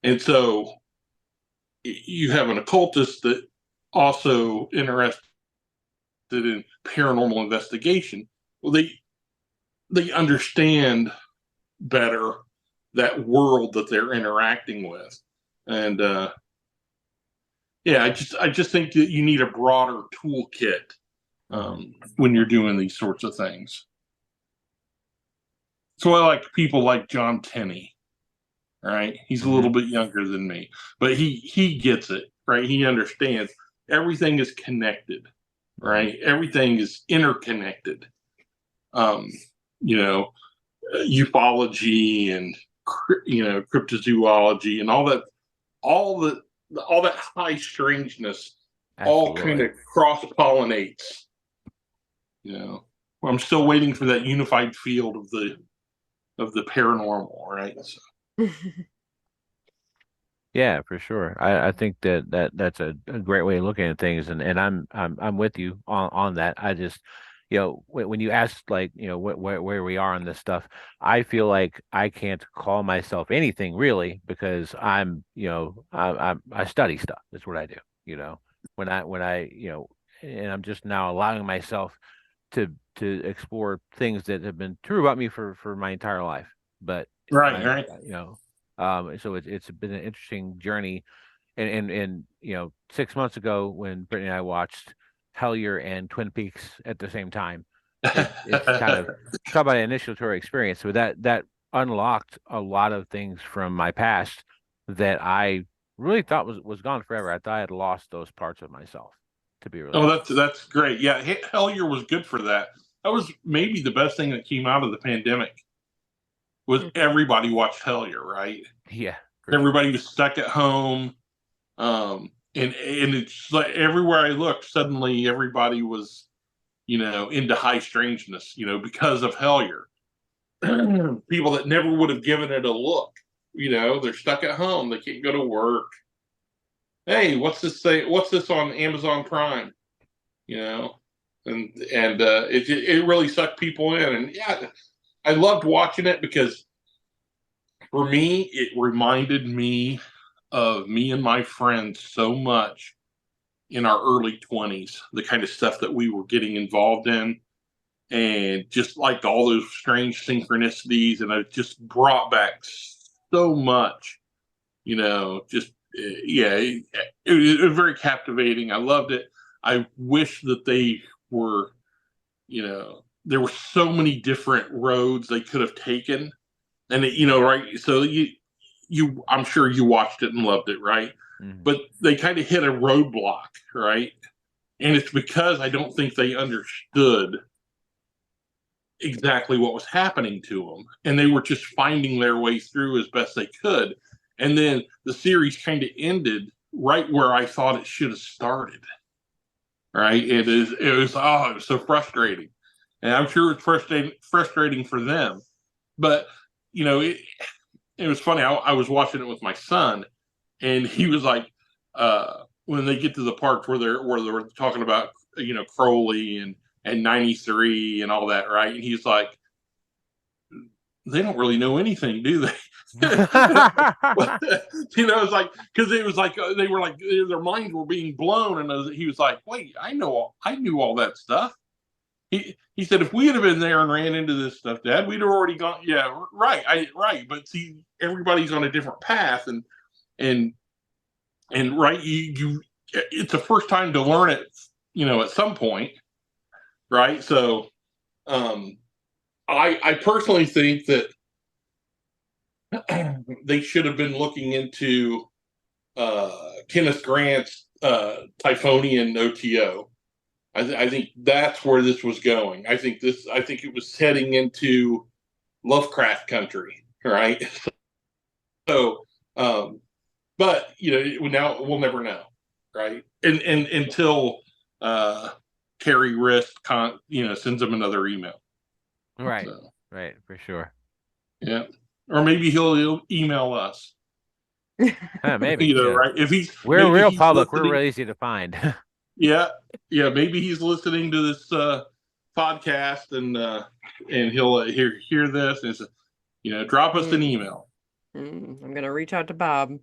And so you have an occultist that also interested in paranormal investigation. Well, they understand better that world that they're interacting with. And yeah, I just think that you need a broader toolkit when you're doing these sorts of things. So I like people like John Tenney, right? He's a little bit younger than me, but he gets it, right? He understands everything is connected, right? Everything is interconnected. You know, ufology and cryptozoology and all that high strangeness all kind of cross pollinates. You know, I'm still waiting for that unified field of the paranormal, right? So. Yeah, for sure. I think that's a great way of looking at things, and I'm with you on that. I just, when you ask, like, where we are on this stuff, I feel like I can't call myself anything really, because I study stuff. That's what I do. And I'm just now allowing myself to explore things that have been true about me for my entire life. But right. So it's been an interesting journey, and 6 months ago when Brittany and I watched Hellier and Twin Peaks at the same time, it's kind of talk about an initiatory experience. So that unlocked a lot of things from my past that I really thought was gone forever. I thought I had lost those parts of myself. To be really honest. That's great. Yeah, Hellier was good for that. That was maybe the best thing that came out of the pandemic. Was everybody watched Hellier, right? Yeah. Everybody was stuck at home. And it's like everywhere I looked, suddenly everybody was, into high strangeness, because of Hellier. People that never would have given it a look, they're stuck at home. They can't go to work. Hey, what's this say? What's this on Amazon Prime? And it really sucked people in. And yeah, I loved watching it because for me, it reminded me of me and my friends so much in our early 20s, the kind of stuff that we were getting involved in, and just like all those strange synchronicities. And it just brought back so much, just, yeah, it was very captivating. I loved it. I wish that they were, there were so many different roads they could have taken. And, right. So I'm sure you watched it and loved it, right? Mm-hmm. But they kind of hit a roadblock, right? And it's because I don't think they understood exactly what was happening to them. And they were just finding their way through as best they could. And then the series kind of ended right where I thought it should have started. Right? It was so frustrating. And I'm sure it's frustrating for them. But, it was funny. I was watching it with my son, and he was like, when they get to the parts where they're talking about, Crowley and 93 and all that, right? And he's like, they don't really know anything, do they? It's like, because it was like they were like their minds were being blown, and he was like, wait, I knew all that stuff. He said, if we had been there and ran into this stuff, Dad, we'd have already gone. Yeah, right. But see, everybody's on a different path, and right, you it's the first time to learn it, at some point, right? So, I personally think that they should have been looking into Kenneth Grant's Typhonian OTO. I think that's where this was going. I think it was heading into Lovecraft country, right? So, but now we'll never know, right? And until Terry Risk, sends him another email. Right, right, for sure. Yeah, or maybe he'll email us. Maybe right? If we're real public, listening. we're real easy to find. Yeah, yeah. Maybe he's listening to this podcast, and he'll hear this, and drop us an email. I'm gonna reach out to Bob.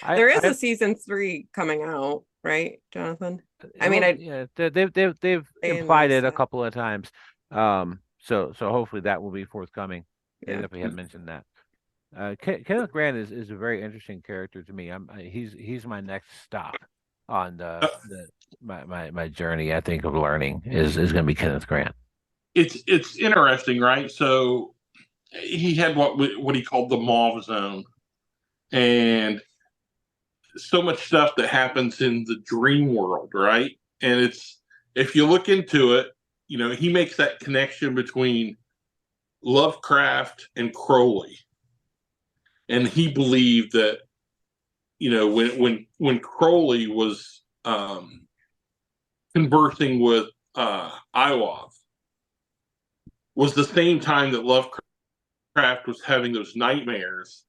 I, There is I a season 3 coming out, right, Jonathan? I mean, well, yeah, they've they implied it announced a it. couple of times. So hopefully that will be forthcoming. They Yeah. definitely had mentioned that. Kenneth Grant is a very interesting character to me. He's my next stop on my journey. I think of learning is going to be Kenneth Grant. It's interesting, right? So he had what he called the mauve zone, and so much stuff that happens in the dream world, right? And it's, if you look into it, he makes that connection between Lovecraft and Crowley, and he believed that when Crowley was conversing with Iwov, was the same time that Lovecraft was having those nightmares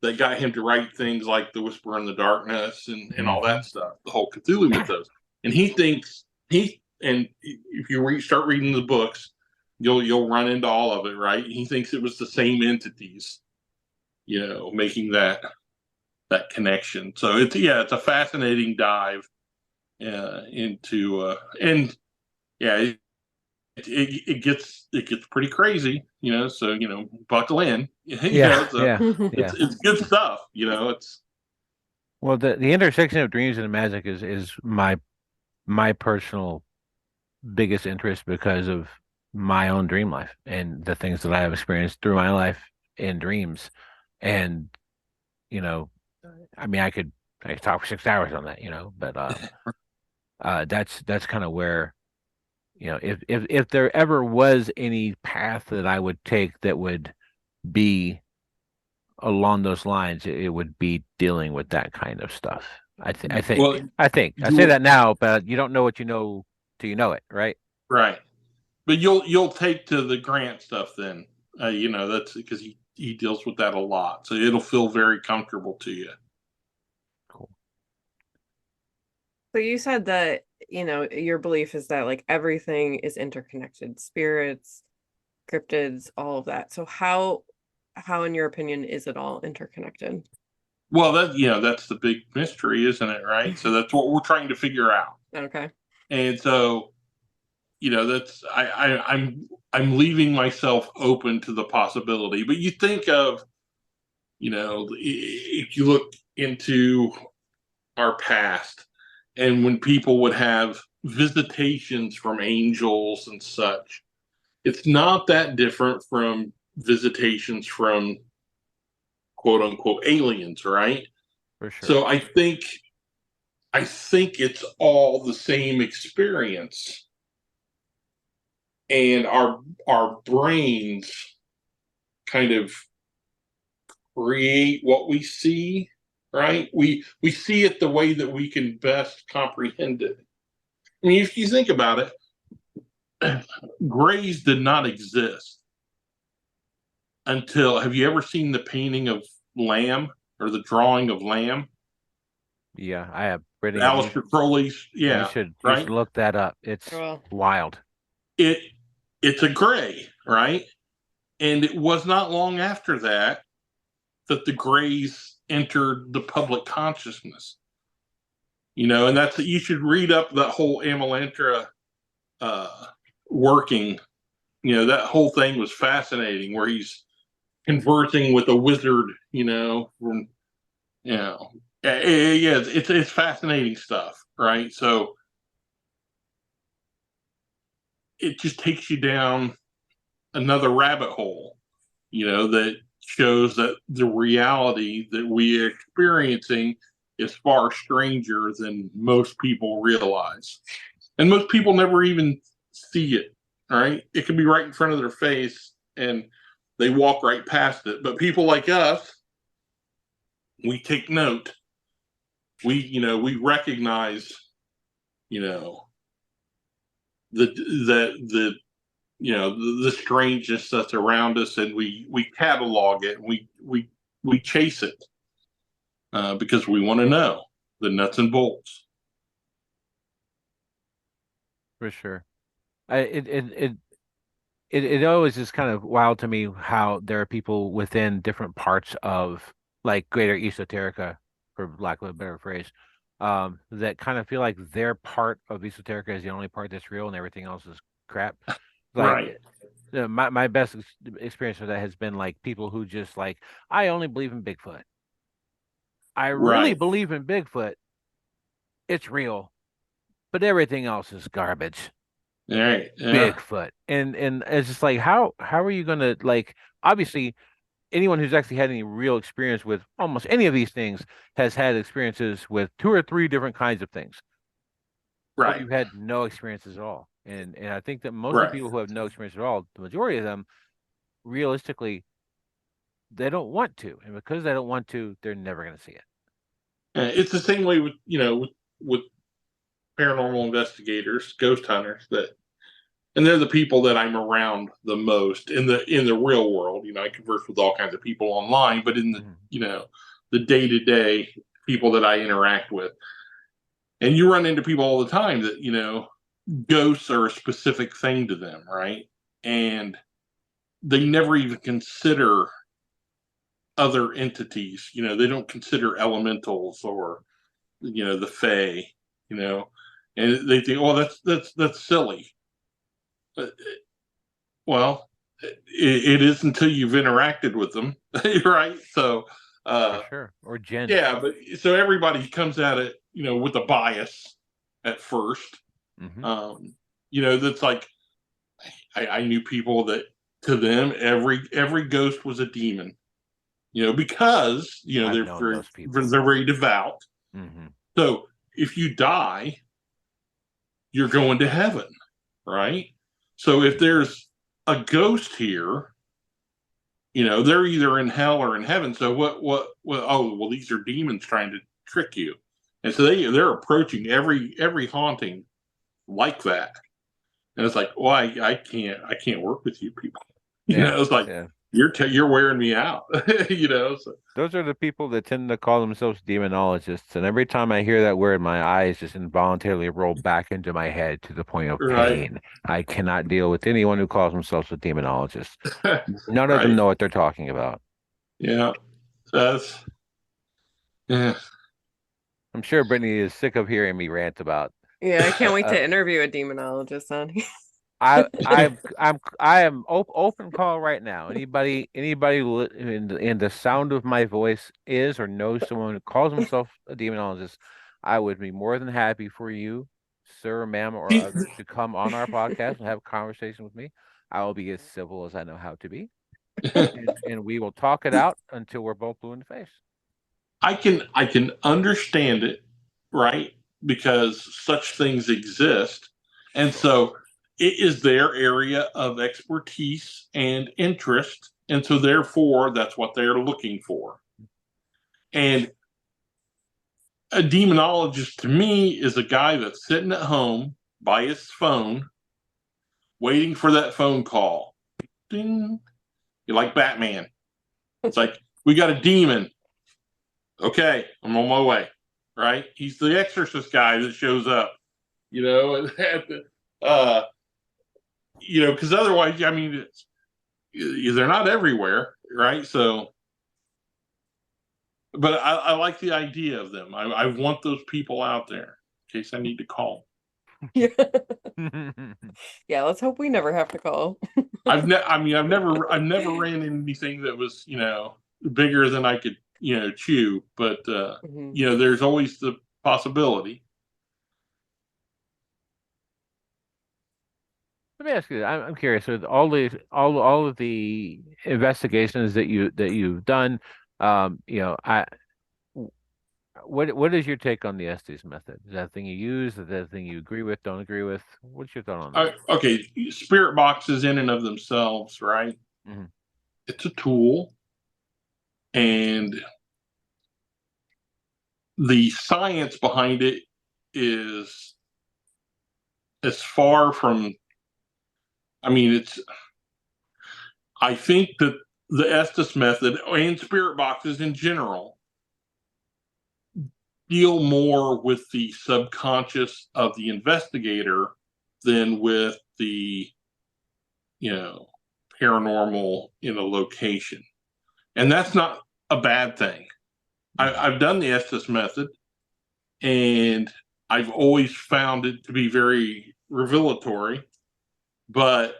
that got him to write things like The Whisper in the Darkness and all that stuff, the whole Cthulhu mythos. And he thinks and if you start reading the books, you'll run into all of it, right? He thinks it was the same entities, making that connection. So it's a fascinating dive into and yeah, it gets pretty crazy, so buckle in. Yeah, So yeah, yeah. it's good stuff, it's Well, the intersection of dreams and magic is my personal biggest interest because of my own dream life and the things that I have experienced through my life in dreams. And, you know, I mean, I could talk for 6 hours on that, but that's kind of where, if there ever was any path that I would take that would be along those lines, it would be dealing with that kind of stuff. I think I think well, I think I say that now, but you don't know what you know till you know it, right? right. But you'll take to the Grant stuff then, that's because he deals with that a lot, so it'll feel very comfortable to you. Cool. So you said that, your belief is that like everything is interconnected, spirits, cryptids, all of that. So how in your opinion is it all interconnected? Well, that's the big mystery, isn't it? Right. So that's what we're trying to figure out. Okay. And so, that's I'm leaving myself open to the possibility. But you think of, if you look into our past, and when people would have visitations from angels and such, it's not that different from visitations from quote unquote aliens, right? For sure. So I think it's all the same experience, and our brains kind of create what we see, right? We see it the way that we can best comprehend it. I mean, if you think about it, grays did not exist until, have you ever seen the painting of Lamb or the drawing of Lamb? Yeah, I have Brittany. Aleister Crowley's, You yeah, should right. look that up. It's Well, wild. It it's a gray, right? And it was not long after that the grays entered the public consciousness. And that's, you should read up that whole Amalantra uh, working. That whole thing was fascinating, where he's conversing with a wizard. From yeah, it's fascinating stuff, right? So it just takes you down another rabbit hole, that shows that the reality that we are experiencing is far stranger than most people realize. And most people never even see it, right? It can be right in front of their face and they walk right past it. But people like us, we take note. We recognize, the the strangeness that's around us, and we catalog it, and we chase it, because we want to know the nuts and bolts. for sure. It always is kind of wild to me how there are people within different parts of like greater esoterica, for lack of a better phrase, that kind of feel like their part of esoterica is the only part that's real and everything else is crap. Like Right. my best experience with that has been like people who just like, I only believe in Bigfoot. I really Right. believe in Bigfoot. It's real, but everything else is garbage. Right. Yeah. Bigfoot. And it's just like how are you gonna like obviously anyone who's actually had any real experience with almost any of these things has had experiences with two or three different kinds of things. Or Right. you've had no experiences at all. And I think that most of the Right. people who have no experience at all, the majority of them, realistically, they don't want to. And because they don't want to, they're never gonna see it. It's the same way with with paranormal investigators, ghost hunters, that and they're the people that I'm around the most in the real world. I converse with all kinds of people online, but in the Mhm. the day to day people that I interact with, and you run into people all the time that ghosts are a specific thing to them, right? And they never even consider other entities. They don't consider elementals or the fae. You know, and they think, oh, that's silly. Uh, Well, it is until you've interacted with them, right? So, For uh, sure. Or gin. yeah, but so everybody comes at it, with a bias at first. Hmm. That's like I knew people that to them every ghost was a demon, because I've they're known very those people. they're very devout. Hmm. So if you die, you're going to heaven, right? So if there's a ghost here, they're either in hell or in heaven. So what oh, well, these are demons trying to trick you. And so they're approaching every haunting like that. And it's like, well, I can't work with you people. Yeah. It's like Yeah. you're wearing me out. So, Those are the people that tend to call themselves demonologists. And every time I hear that word, my eyes just involuntarily roll back into my head to the point of right. pain. I cannot deal with anyone who calls themselves a demonologist. None of them Right. know what they're talking about. Yeah. That's yeah. I'm sure Brittany is sick of hearing me rant about. Yeah, I can't wait Uh, to interview a demonologist on here. I am open call right now. Anybody in the sound of my voice is or knows someone who calls himself a demonologist, I would be more than happy for you, sir, ma'am, or other, to come on our podcast and have a conversation with me. I will be as civil as I know how to be, and we will talk it out until we're both blue in the face. I can understand it, right? Because such things exist. And Sure. so it is their area of expertise and interest. And so therefore that's what they're looking for. And a demonologist to me is a guy that's sitting at home by his phone, waiting for that phone call. Ding. You're like Batman. It's like, we got a demon. Okay, I'm on my way. Right? He's the exorcist guy that shows up, at the, because otherwise, I mean, they're not everywhere, right? So, but I like the idea of them. I want those people out there in case I need to call. Yeah. Yeah, let's hope we never have to call. I've never ran into anything that was, bigger than I could, chew, but Mhm. there's always the possibility. Let me ask you, I'm curious with all of the investigations that you've done, I what is your take on the Estes method? Is that a thing you use? Is that a thing you agree with, don't agree with? What's your thought on that? Okay, spirit boxes in and of themselves, right? Hmm. It's a tool, and the science behind it is as far from. I mean, it's. I think that the Estes method and spirit boxes in general deal more with the subconscious of the investigator than with the, you know, paranormal in a location. And that's not a bad thing. I've done the Estes method, and I've always found it to be very revelatory, but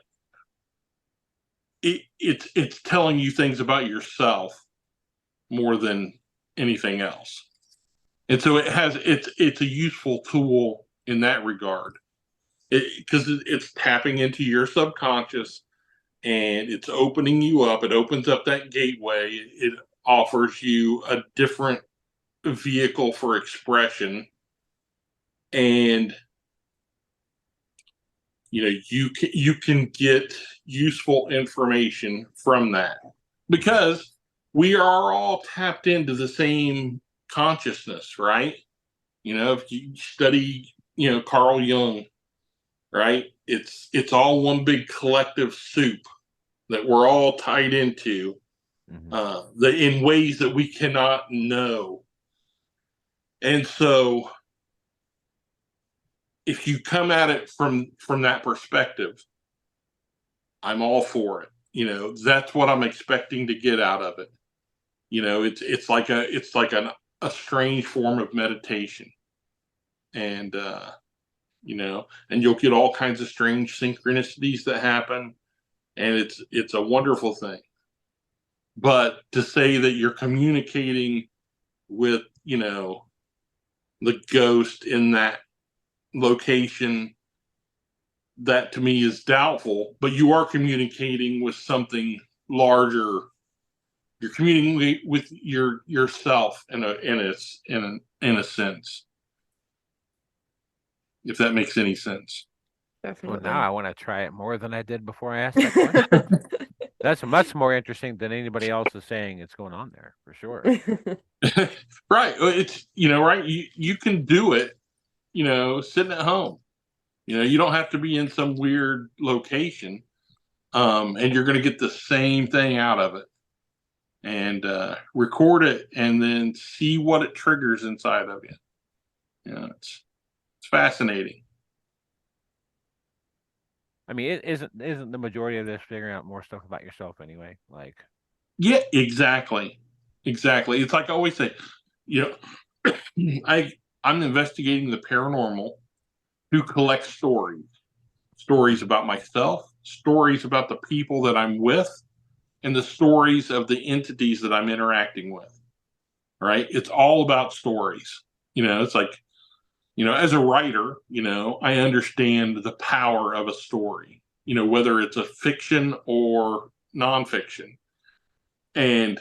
it's telling you things about yourself more than anything else. And so it's a useful tool in that regard, because it's tapping into your subconscious, and it's opening you up. It opens up that gateway. It offers you a different vehicle for expression, and you can get useful information from that, because we are all tapped into the same consciousness, right? If you study, Carl Jung, right? It's all one big collective soup that we're all tied into, in ways that we cannot know. And so if you come at it from that perspective, I'm all for it. That's what I'm expecting to get out of it. It's like a strange form of meditation. And and you'll get all kinds of strange synchronicities that happen, and it's a wonderful thing. But to say that you're communicating with, the ghost in that location, that to me is doubtful. But you are communicating with something larger. You're communicating with yourself in a sense, if that makes any sense. Definitely. Well, now I want to try it more than I did before I asked that question. That's much more interesting than anybody else is saying it's going on there, for sure. Right. It's, right. You can do it, sitting at home. You don't have to be in some weird location. And you're going to get the same thing out of it. And record it and then see what it triggers inside of you. It's fascinating. I mean, it isn't the majority of this figuring out more stuff about yourself anyway? Like, Yeah, exactly. Exactly. It's like I always say, you know, I'm investigating the paranormal to collect stories about myself, stories about the people that I'm with, and the stories of the entities that I'm interacting with. Right? It's all about stories. It's like, as a writer, I understand the power of a story, whether it's a fiction or nonfiction. And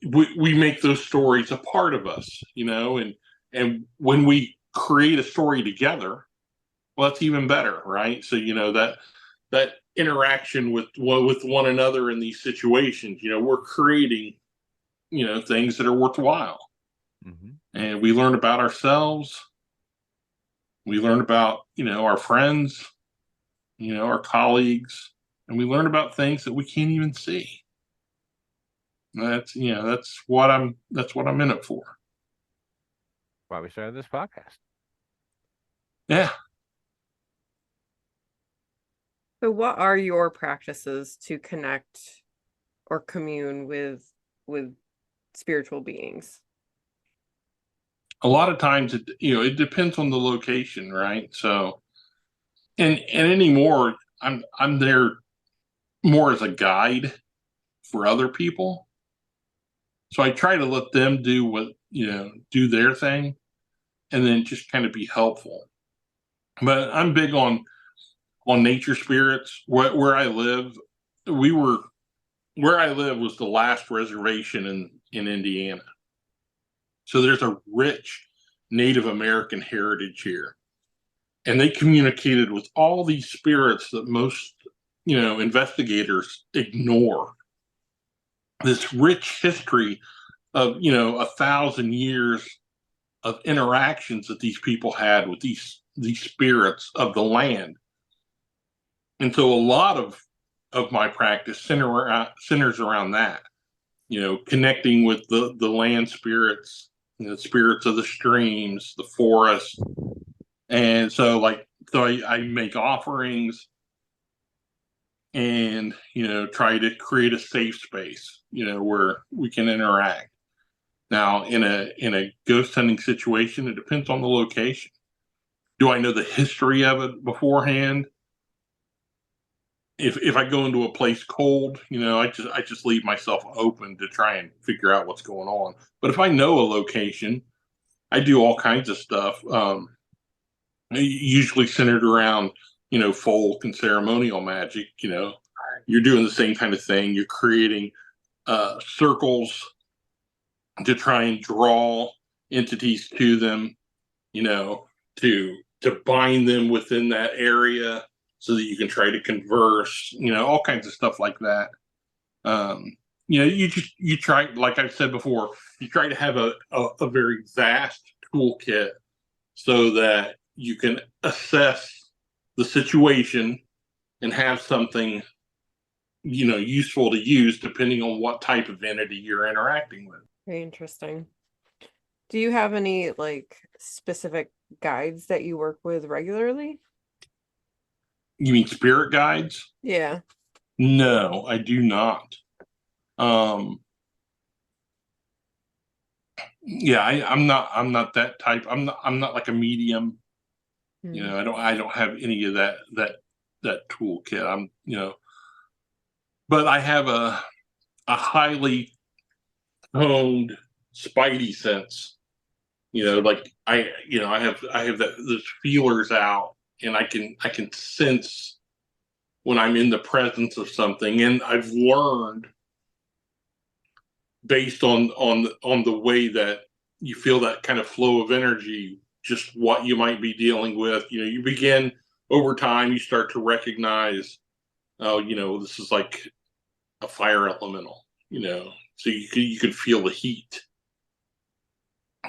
we make those stories a part of us, and when we create a story together, well, that's even better, right? So, that interaction with one another in these situations, we're creating, things that are worthwhile. And we learn about ourselves. We learn about, our friends, our colleagues, and we learn about things that we can't even see. That's what I'm in it for. why we started this podcast. Yeah. So what are your practices to connect or commune with spiritual beings? A lot of times it depends on the location, right? So and anymore I'm there more as a guide for other people. So I try to let them do their thing, and then just kind of be helpful. But I'm big on nature spirits. Where I live, where I live was the last reservation in Indiana. So there's a rich Native American heritage here. And they communicated with all these spirits that most, investigators ignore. This rich history of, 1,000 years of interactions that these people had with these spirits of the land. And so a lot of my practice centers around that, connecting with the land spirits, spirits of the streams, the forest, And so I make offerings and, try to create a safe space, where we can interact. Now, in a ghost hunting situation, it depends on the location. Do I know the history of it beforehand? If I go into a place cold, I just leave myself open to try and figure out what's going on. But if I know a location, I do all kinds of stuff, usually centered around, folk and ceremonial magic. You're doing the same kind of thing. You're creating circles to try and draw entities to them, to bind them within that area so that you can try to converse, all kinds of stuff like that. You try, like I've said before, you try to have a very vast toolkit so that you can assess the situation and have something, useful to use depending on what type of entity you're interacting with. Very interesting. Do you have any like specific guides that you work with regularly? You mean spirit guides? Yeah. No, I do not. Um, yeah, I'm not that type. I'm not like a medium. Hmm. I don't have any of that toolkit. But I have a highly honed spidey sense. Like I have those feelers out, and I can sense when I'm in the presence of something, and I've learned based on the way that you feel that kind of flow of energy, just what you might be dealing with. You begin over time, you start to recognize, oh, this is like a fire elemental, so you could feel the heat,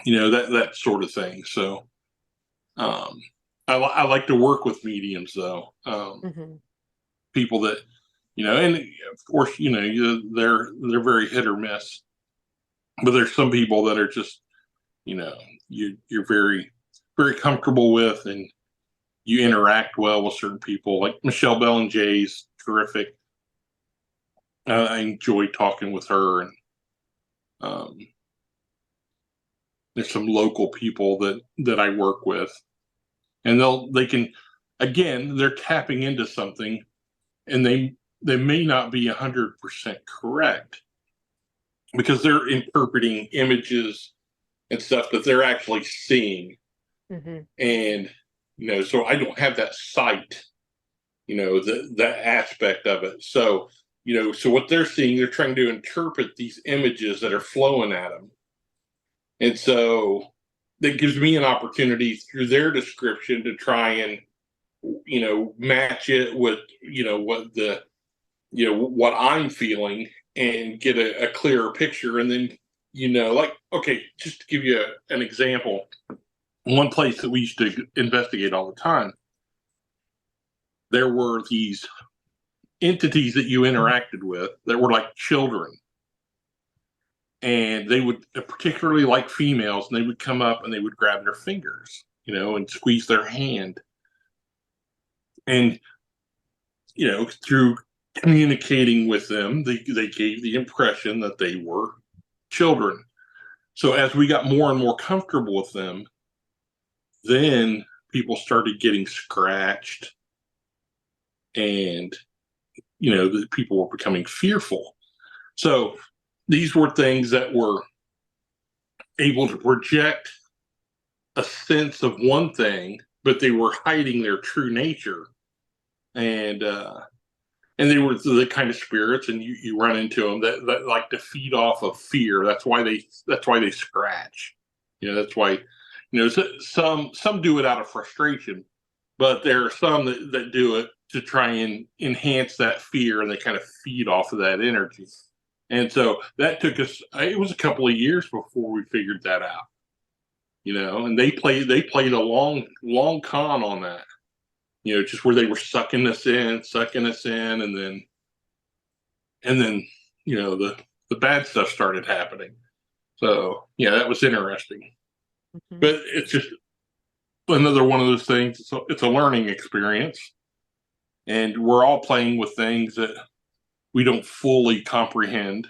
that sort of thing. So um, I like to work with mediums, though. Hmm. People that, and of course, they're very hit or miss. But there's some people that are just, you're very, very comfortable with, and you interact well with certain people. Like Michelle Bellinger's terrific. I enjoy talking with her, and um, there's some local people that I work with, and they can, again, they're tapping into something, and they may not be 100% correct because they're interpreting images and stuff that they're actually seeing. Hmm. And so I don't have that sight, that aspect of it. So so what they're seeing, they're trying to interpret these images that are flowing at them. And so that gives me an opportunity through their description to try and match it with what I'm feeling, and get a clearer picture. And then like, okay, just to give you an example, one place that we used to investigate all the time, there were these entities that you interacted with that were like children. And they would, particularly like females, and they would come up and they would grab their fingers, and squeeze their hand. And, through communicating with them, they gave the impression that they were children. So as we got more and more comfortable with them, then people started getting scratched, and the people were becoming fearful. So these were things that were able to project a sense of one thing, but they were hiding their true nature. And they were the kind of spirits, and you run into them that like to feed off of fear. That's why they scratch. That's why some do it out of frustration, but there are some that do it to try and enhance that fear, and they kind of feed off of that energy. And so that took us, it was a couple of years before we figured that out. And they played a long con on that, just where they were sucking us in, and then the bad stuff started happening. So yeah, that was interesting. Hmm. But it's just, another one of those things. It's a learning experience, and we're all playing with things that we don't fully comprehend,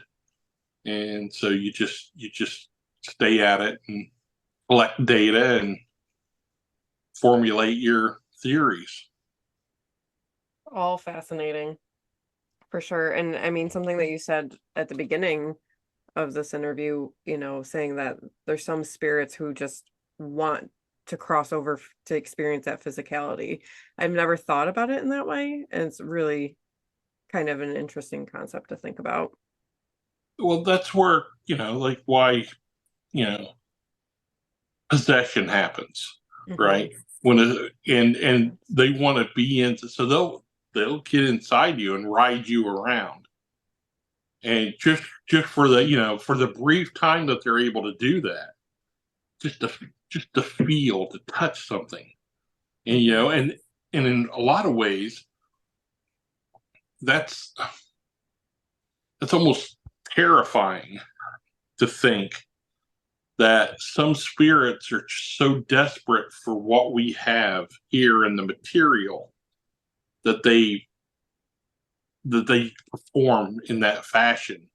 and so you just stay at it and collect data and formulate your theories. All fascinating, for sure. And I mean, something that you said at the beginning of this interview, saying that there's some spirits who just want to cross over to experience that physicality. I've never thought about it in that way, and it's really kind of an interesting concept to think about. Well, that's where, like why, you know, possession happens, Mhm. right? And they want to be into, so they'll get inside you and ride you around. And just for for the brief time that they're able to do that, just to just to feel, to touch something. And and in a lot of ways, that's that's almost terrifying to think that some spirits are so desperate for what we have here in the material that they perform in that fashion.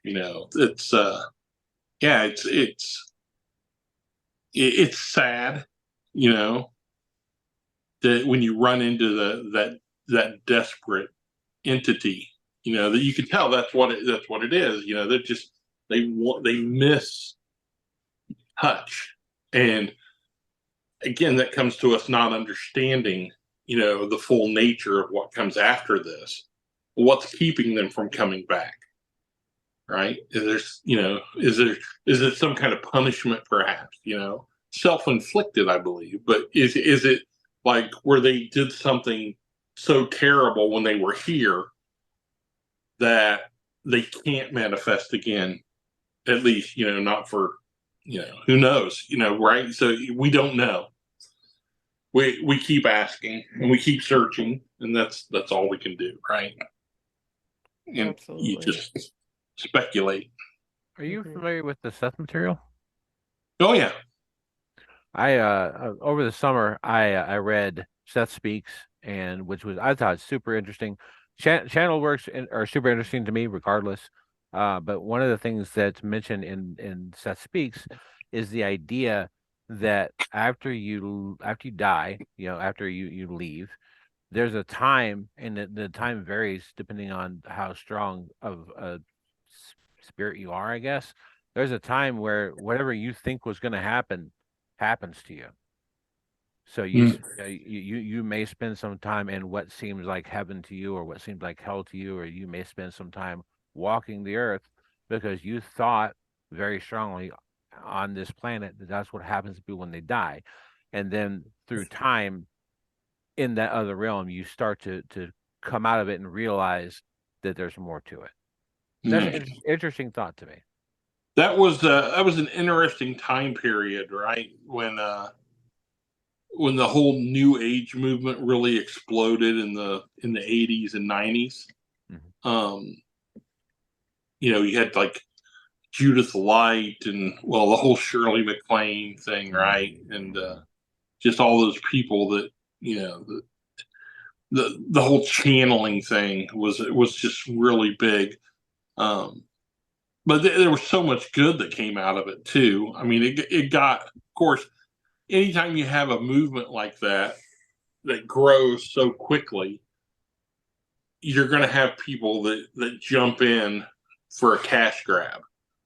It's yeah, it's sad, you know, that when you run into that desperate entity, that you can tell that's what it is. They're just they miss touch. And again, that comes to us not understanding, the full nature of what comes after this. What's keeping them from coming back? Right? Is it some kind of punishment, perhaps? Self-inflicted, I believe. But is it like where they did something so terrible when they were here that they can't manifest again? At least, not for, who knows? Right? So we don't know. We keep asking and we keep searching, and that's all we can do, right? And you Absolutely. just speculate. Are you Mhm. familiar with the Seth material? Oh yeah. I over the summer I read Seth Speaks, and which was I thought super interesting. Channel works are super interesting to me regardless. But one of the things that's mentioned in Seth Speaks is the idea that after you die, after you leave, there's a time, and the time varies depending on how strong of a spirit you are, I guess. There's a time where whatever you think was going to happen happens to you. So Mm. you may spend some time in what seems like heaven to you, or what seems like hell to you, or you may spend some time walking the earth because you thought very strongly on this planet that that's what happens to people when they die, and then through time in that other realm, you start to come out of it and realize that there's more to it. That's an Mm. interesting thought to me. That was an interesting time period, right? When the whole new age movement really exploded in the 80s and 90s. Mhm. um you had like Judith Light, and well, the whole Shirley MacLaine thing, right? And Mhm. just all those people that, the whole channeling thing was just really big. um but there was so much good that came out of it too. I mean, it got, of course, anytime you have a movement like that grows so quickly, you're going to have people that jump in for a cash grab,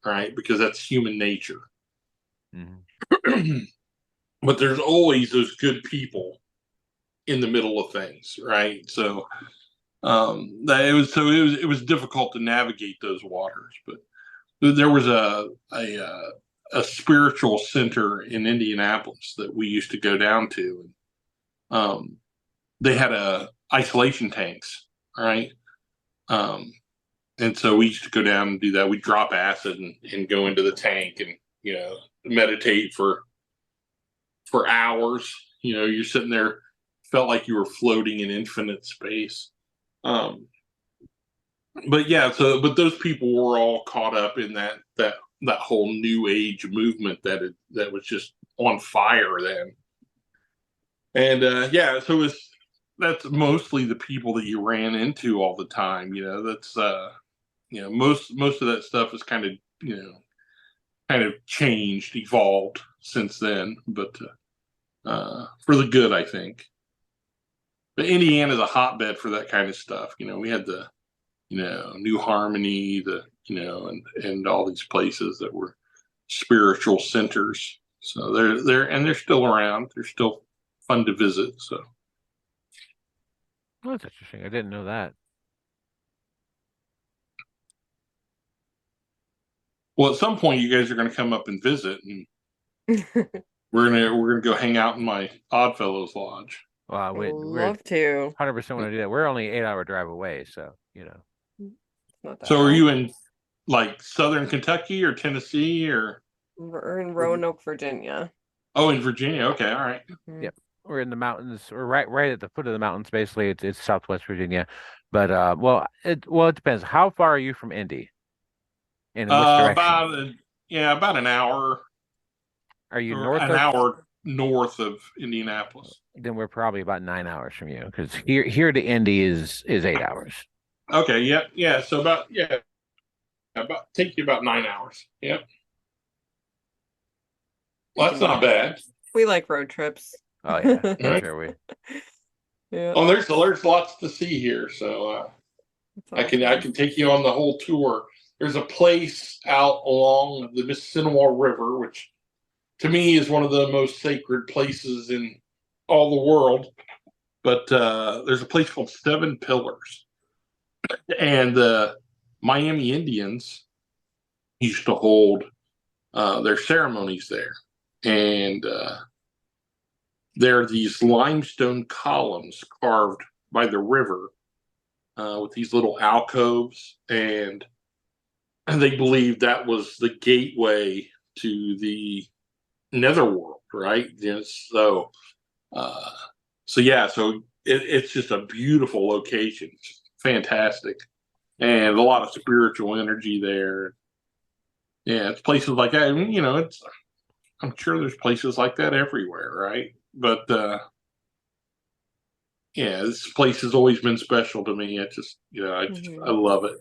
right? Because that's human nature. Mhm. But there's always those good people in the middle of things, right? So that it was difficult to navigate those waters. But there was a spiritual center in Indianapolis that we used to go down to, and they had a isolation tanks, right? Um, and so we used to go down and do that. We'd drop acid and go into the tank and, meditate for hours. You're sitting there, felt like you were floating in infinite space. Um, but yeah, but those people were all caught up in that whole new age movement that was just on fire then. And yeah, so that's mostly the people that you ran into all the time. That's most of that stuff is kind of changed, evolved since then, but for the good, I think. But Indiana's a hotbed for that kind of stuff. We had the New Harmony, and all these places that were spiritual centers. So they're still around. They're still fun to visit. So Oh, that's interesting. I didn't know that. well, at some point you guys are going to come up and visit, and we're gonna go hang out in my Oddfellows lodge. Well, we're Love to. 100% want to do that. We're only 8-hour drive away, so Not that So are bad. you in like Southern Kentucky or Tennessee or? We're in Roanoke, Virginia. Oh, in Virginia. Okay, all right. Mhm. Yep. We're in the mountains. We're right at the foot of the mountains. Basically, it's Southwest Virginia. But it depends. How far are you from Indy? And in which direction? About an hour Are you or north an of? hour north of Indianapolis. Then we're probably about 9 hours from you, because here to Indy is 8 hours. Okay, yeah. So about take you about 9 hours. Yep. Well, that's not bad. We like road trips. Oh yeah, for Right. sure. Yeah. Oh, there's lots to see here, so That's I awesome. can take you on the whole tour. There's a place out along the Mississinawa River, which to me is one of the most sacred places in all the world. But there's a place called Seven Pillars, and the Miami Indians used to hold their ceremonies there, and there are these limestone columns carved by the river with these little alcoves, and they believed that was the gateway to the netherworld, right? Uh, so it's just a beautiful location, it's fantastic, and a lot of spiritual energy there. Yeah, it's places like that. I mean, I'm sure there's places like that everywhere, right? But yeah, this place has always been special to me. I love it.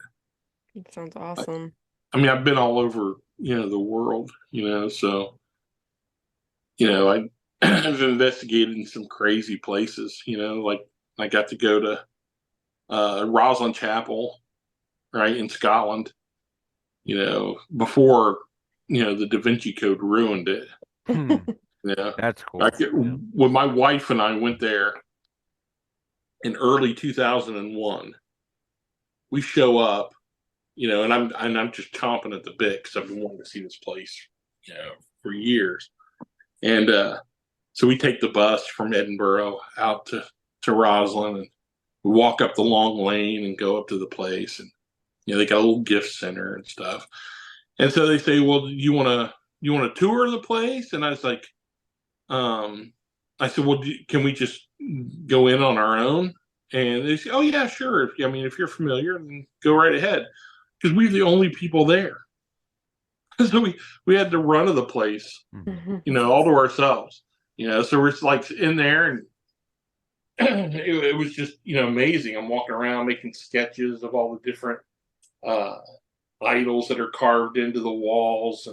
It sounds awesome. I mean, I've been all over, the world, so, I, I've investigated in some crazy places, like I got to go to Roslin Chapel, right, in Scotland, before, the Da Vinci Code ruined it. Yeah. That's cool. When my wife and I went there in early 2001, we show up, and I'm just chomping at the bit because I've been wanting to see this place, for years. And so we take the bus from Edinburgh out to Roslin, and we walk up the long lane and go up to the place, and they got a little gift center and stuff. And so they say, "Well, you want to tour the place?" And I was like, I said, "Well, can we just go in on our own?" And they say, "Oh yeah, sure. If you're familiar, then go right ahead." Because we're the only people there. So we had the run of the place, all to ourselves. So we're just like in there, and it was just amazing. I'm walking around making sketches of all the different idols that are carved into the walls,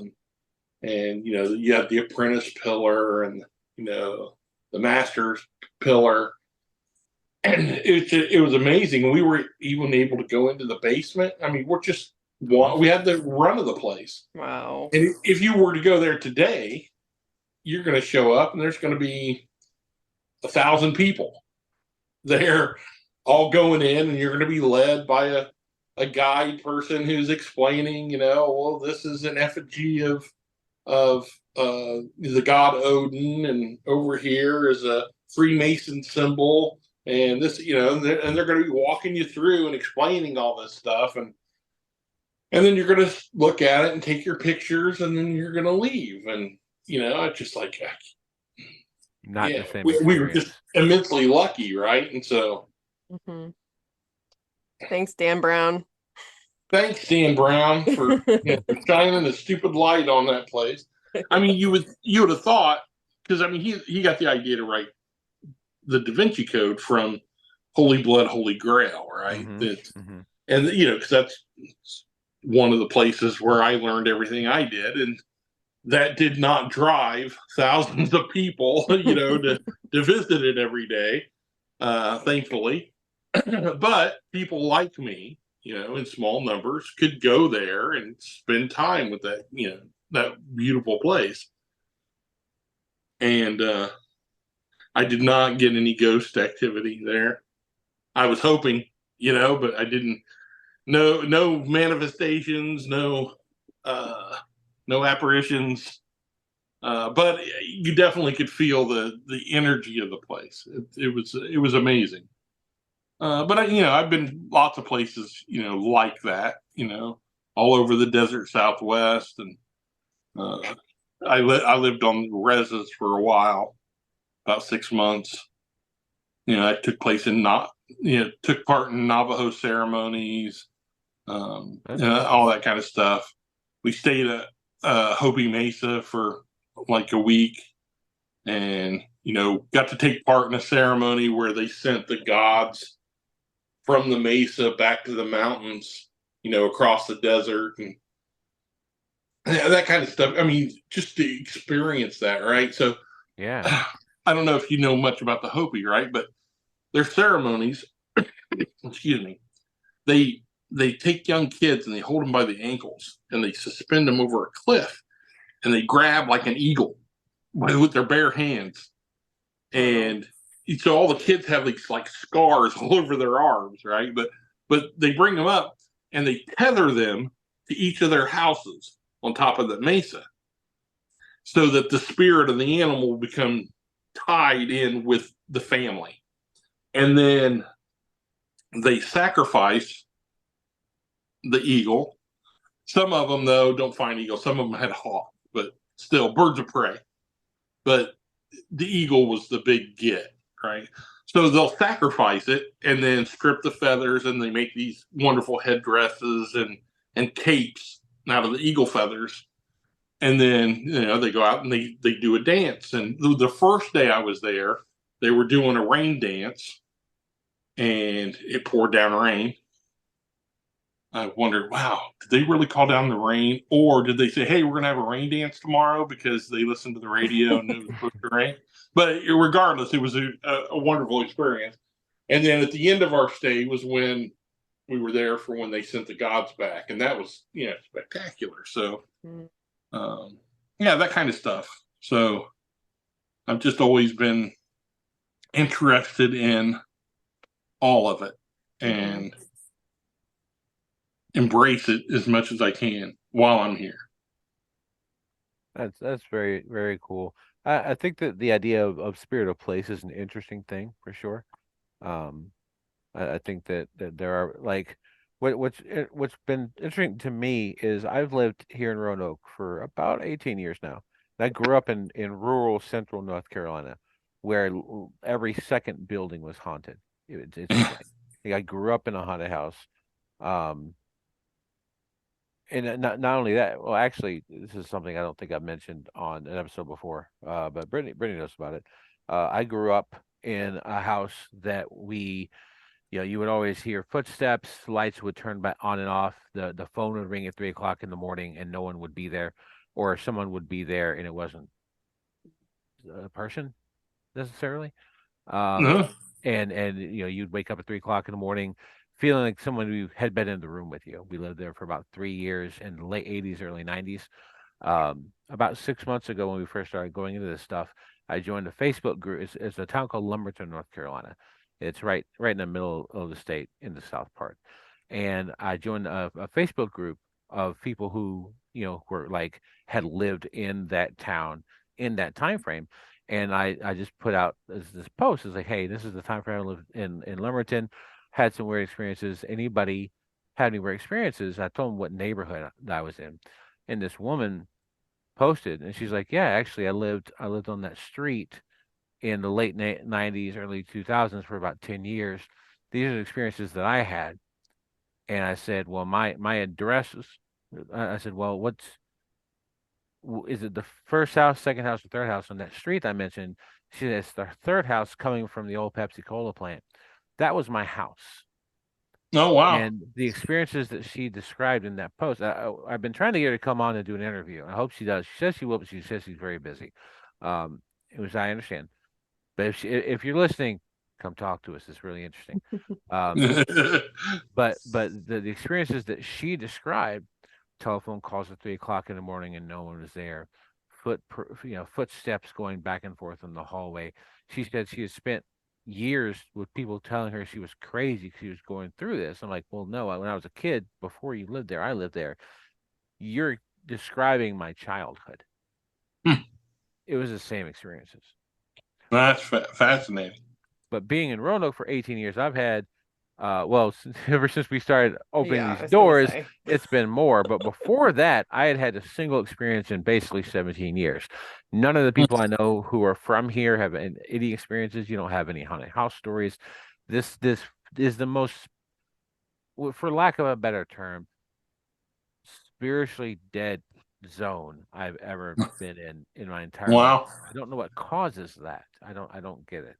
and you have the apprentice pillar, and the master's pillar, and it was amazing. We were even able to go into the basement. I mean, we had the run of the place. Wow. And if you were to go there today, you're going to show up, and there's going to be 1,000 people there, all going in, and you're going to be led by a guide person who's explaining, well, this is an effigy of the god Odin, and over here is a Freemason symbol, and this, and they're going to be walking you through and explaining all this stuff, and then you're going to look at it and take your pictures, and then you're going to leave, and it's just like, Not the same we were just immensely lucky, right? And so, thanks, Dan Brown. Thanks, Dan Brown, for shining a stupid light on that place. I mean, you would have thought, because I mean, he got the idea to write the Da Vinci Code from Holy Blood, Holy Grail, right? And because that's one of the places where I learned everything I did, and that did not drive thousands of people, to visit it every day, thankfully. But people like me, in small numbers, could go there and spend time with that beautiful place. And I did not get any ghost activity there. I was hoping, but I didn't. No manifestations, no apparitions. But you definitely could feel the energy of the place. It was amazing. But I've been lots of places, like that, all over the desert Southwest, and uh, I lived on reses for a while, about 6 months. I took part in Navajo ceremonies, all that kind of stuff. We stayed at Hopi Mesa for like a week, and got to take part in a ceremony where they sent the gods from the mesa back to the mountains, across the desert, and that kind of stuff. I mean, just to experience that, right? So, Yeah. I don't know if you know much about the Hopi, right? But their ceremonies, excuse me, they take young kids and they hold them by the ankles and they suspend them over a cliff and they grab like an eagle with their bare hands. And so all the kids have these like scars all over their arms, right? But they bring them up and they tether them to each of their houses on top of the mesa, so that the spirit of the animal will become tied in with the family. And then they sacrifice the eagle. Some of them, though, don't find eagles. Some of them had hawk, but still birds of prey. But the eagle was the big get, right? So they'll sacrifice it and then strip the feathers, and they make these wonderful headdresses and capes out of the eagle feathers. And then they go out and they do a dance. And the first day I was there, they were doing a rain dance, and it poured down rain. I wondered, wow, did they really call down the rain, or did they say, "Hey, we're gonna have a rain dance tomorrow," because they listened to the radio and it was supposed to rain? But regardless, it was a wonderful experience. And then at the end of our stay was when we were there for when they sent the gods back, and that was spectacular. So, that kind of stuff. So I've just always been interested in all of it and embrace it as much as I can while I'm here. That's very, very cool. I think that the idea of spirit of place is an interesting thing for sure. I think that there are like what's been interesting to me is I've lived here in Roanoke for about 18 years now. And I grew up in rural central North Carolina, where every second building was haunted. It's like I grew up in a haunted house. Um, and not only that, well, actually, this is something I don't think I've mentioned on an episode before, but Brittany knows about it. I grew up in a house that you would always hear footsteps, lights would turn back on and off, the phone would ring at 3 o'clock in the morning, and no one would be there, or someone would be there and it wasn't a person necessarily. Um, Uh-huh. and you'd wake up at 3 o'clock in the morning feeling like someone who had been in the room with you. We lived there for about 3 years in the late 80s, early 90s. About 6 months ago, when we first started going into this stuff, I joined a Facebook group. It's a town called Lumberton, North Carolina. It's right in the middle of the state in the south part. And I joined a Facebook group of people who, were like had lived in that town in that time frame. And I just put out this post. It's like, hey, this is the time frame I lived in Lumberton, had some weird experiences. Anybody had any weird experiences? I told them what neighborhood I was in, and this woman posted, and she's like, "Yeah, actually, I lived on that street in the late '90s, early 2000s for about 10 years. These are the experiences that I had." And I said, "Well, my address is," I said, "Well, is it the first house, second house, or third house on that street I mentioned? She said it's the third house coming from the old Pepsi Cola plant. That was my house. Oh wow. And the experiences that she described in that post, I've been trying to get her to come on and do an interview. I hope she does. She says she will, but she says she's very busy, um, which I understand. But if you're listening, come talk to us. It's really interesting. Um, but the experiences that she described, telephone calls at 3 o'clock in the morning and no one was there, footsteps going back and forth in the hallway. She said she has spent years with people telling her she was crazy 'cause she was going through this. I'm like, well, no, when I was a kid, before you lived there, I lived there. You're describing my childhood. It was the same experiences. That's fascinating. But being in Roanoke for 18 years, I've had, ever since we started opening Yeah, I these was gonna doors, say. it's been more. But before that, I had had a single experience in basically 17 years. None of the people I know who are from here have any experiences. You don't have any haunted house stories. This is the most, for lack of a better term, spiritually dead zone I've ever been in my entire life. Wow. I don't know what causes that. I don't get it.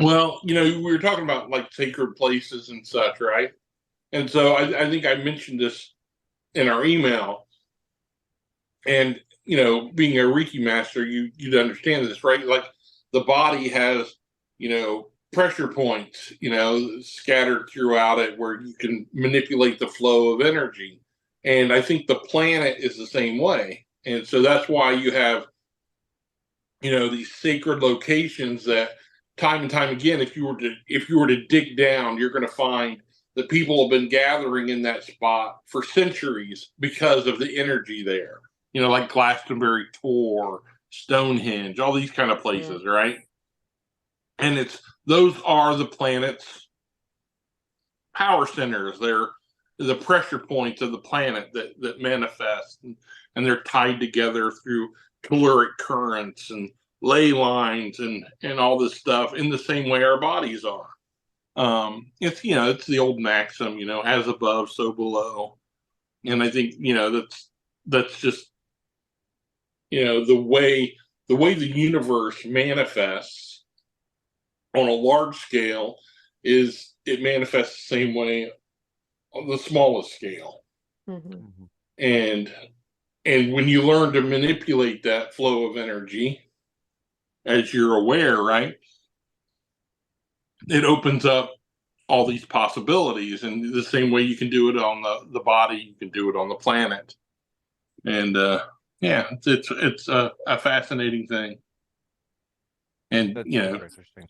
Well, we were talking about like sacred places and such, right? And so I think I mentioned this in our email. And being a Reiki master, you'd understand this, right? Like the body has, pressure points, scattered throughout it where you can manipulate the flow of energy. And I think the planet is the same way. And so that's why you have, these sacred locations that time and time again, if you were to dig down, you're going to find that people have been gathering in that spot for centuries because of the energy there. Like Glastonbury Tor, Stonehenge, all these kind of Mm, places, right? And those are the planet's power centers. They're the pressure points of the planet that manifest, and they're tied together through telluric currents and ley lines and all this stuff in the same way our bodies are. It's the old maxim, as above, so below. And I think that's just the way the universe manifests on a large scale is it manifests the same way on the smallest scale. mhm. Mhm. And when you learn to manipulate that flow of energy, as you're aware, right, it opens up all these possibilities. And the same way you can do it on the body, you can do it on the planet. And yeah, it's a fascinating thing. And That's super interesting.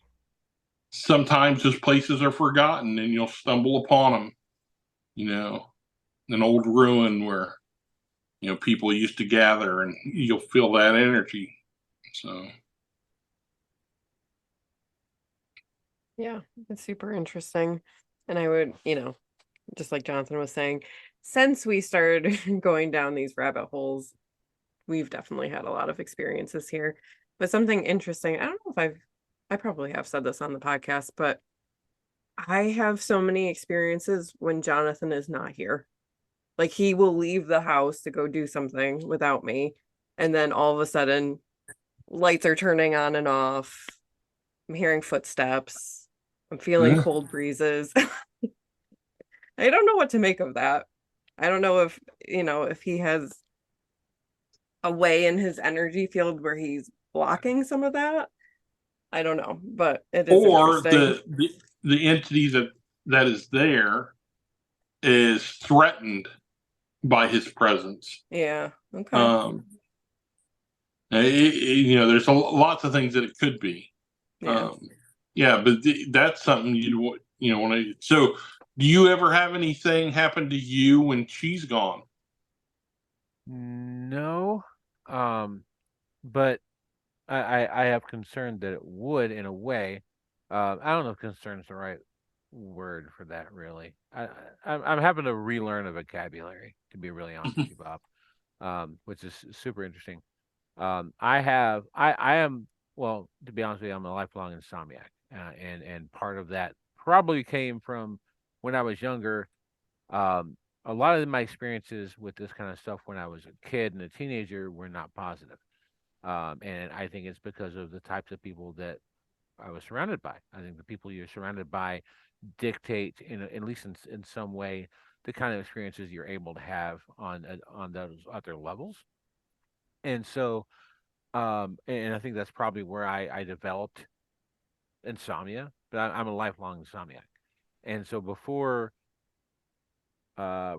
sometimes those places are forgotten, and you'll stumble upon them. An old ruin where people used to gather, and you'll feel that energy. So Yeah, it's super interesting. And I would, just like Jonathan was saying, since we started going down these rabbit holes, we've definitely had a lot of experiences here. But something interesting, I don't know if I probably have said this on the podcast, but I have so many experiences when Jonathan is not here. Like he will leave the house to go do something without me. And then all of a sudden, lights are turning on and off. I'm hearing footsteps. I'm feeling yeah. cold breezes. I don't know what to make of that. I don't know if he has a way in his energy field where he's blocking some of that. I don't know, but it is Or interesting. the entity that is there is threatened by his presence. Yeah. Okay. Um, there's lots of things that it could be. Yeah. Um, yeah, but that's something you want to. So, do you ever have anything happen to you when she's gone? No, um, but I have concern that it would in a way. I don't know if concern is the right word for that, really. I'm having to relearn a vocabulary, to be really honest with you, Bob, which is super interesting. I am, well, to be honest with you, I'm a lifelong insomniac, and part of that probably came from when I was younger. a lot of my experiences with this kind of stuff when I was a kid and a teenager were not positive. And I think it's because of the types of people that I was surrounded by. I think the people you're surrounded by dictate, at least in some way, the kind of experiences you're able to have on those other levels. And so, and I think that's probably where I developed insomnia. But I'm a lifelong insomniac, and so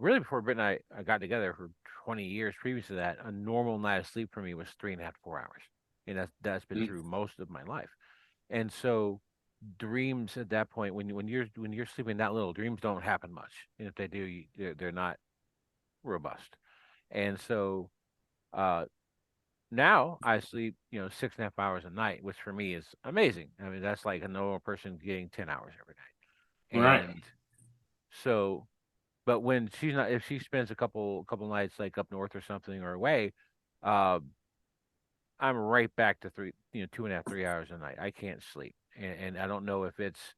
really before Britt and I got together for 20 years previous to that, a normal night of sleep for me was 3.5 to 4 hours, and that's been Mm. true most of my life. And so dreams at that point, when you're sleeping that little, dreams don't happen much, and if they do, they're not robust. And so uh, now I sleep, 6.5 hours a night, which for me is amazing. I mean, that's like a normal person getting 10 hours every night. Right. And so, but when she's not, if she spends a couple nights like up north or something or away, uh, I'm right back to 2.5, 3 hours a night. I can't sleep, and I don't know if it's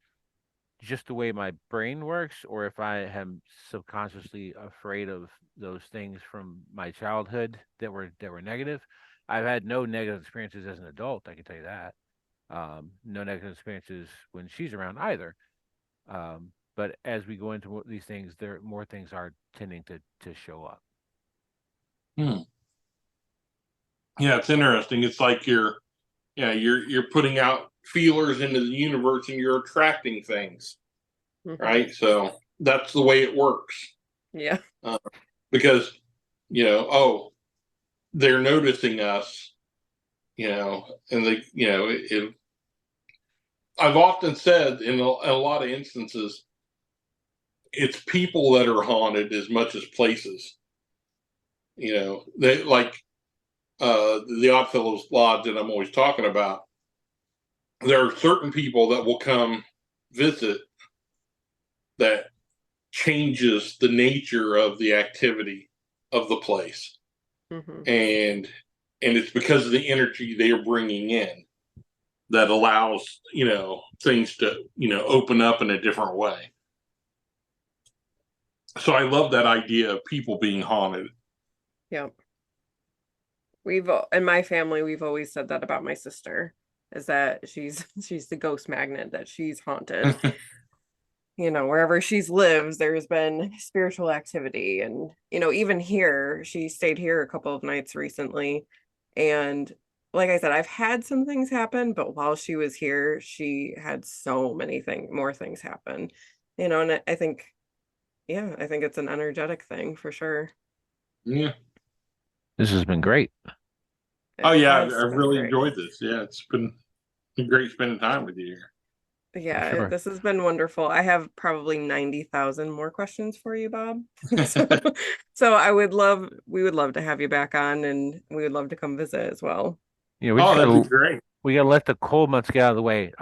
just the way my brain works or if I am subconsciously afraid of those things from my childhood that were negative. I've had no negative experiences as an adult, I can tell you that. No negative experiences when she's around either. But as we go into these things, there more things are tending to show up. Hmm. Yeah, it's interesting. It's like you're putting out feelers into the universe and you're attracting things, Mhm. right? So that's the way it works. Yeah. Uh, because, oh, they're noticing us, and I've often said in a lot of instances, it's people that are haunted as much as places. They like the Oddfellows Lodge that I'm always talking about. There are certain people that will come visit that changes the nature of the activity of the place, Hmm. and it's because of the energy they are bringing in that allows things to open up in a different way. So I love that idea of people being haunted. Yeah. In my family, we've always said that about my sister, is that she's the ghost magnet, that she's haunted. Wherever she's lives, there's been spiritual activity. And, even here, she stayed here a couple of nights recently. And like I said, I've had some things happen, but while she was here, she had so many more things happen. And I think, yeah, I think it's an energetic thing for sure. Yeah. This has been great. Oh It yeah, has I've been really great. enjoyed this. Yeah, it's been great spending time with you here. For Yeah, sure. this has been wonderful. I have probably 90,000 more questions for you, Bob. So, so we would love to have you back on, and we would love to come visit as well. We just Oh, that'd be gotta great. we gotta let the cold months get out of the way.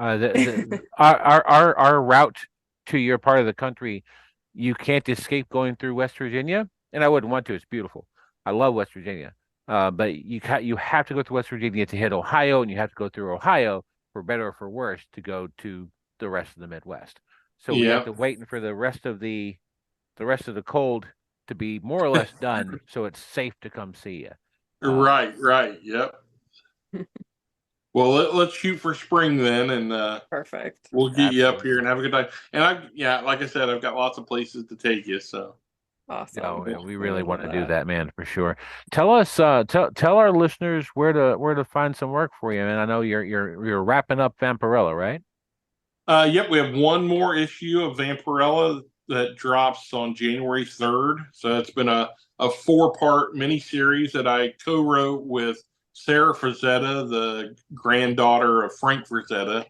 Our route to your part of the country, you can't escape going through West Virginia, and I wouldn't want to. It's beautiful. I love West Virginia, but you have to go through West Virginia to hit Ohio, and you have to go through Ohio for better or for worse to go to the rest of the Midwest. So we have Yeah. to wait for the rest of the cold to be more or less done, so it's safe to come see you. Right, right. Yep. Well, let's shoot for spring then, and Perfect. we'll get you up Absolutely. here and have a good time. And like I said, I've got lots of places to take you. So, Awesome. No, yeah, cool. we We really would want love to do that. that, man, for sure. Tell our listeners where to find some work for you. And I know you're wrapping up Vampirella, right? Yep, we have one more issue of Vampirella that drops on January 3rd. So it's been a 4-part miniseries that I co-wrote with Sarah Frazetta, the granddaughter of Frank Frazetta,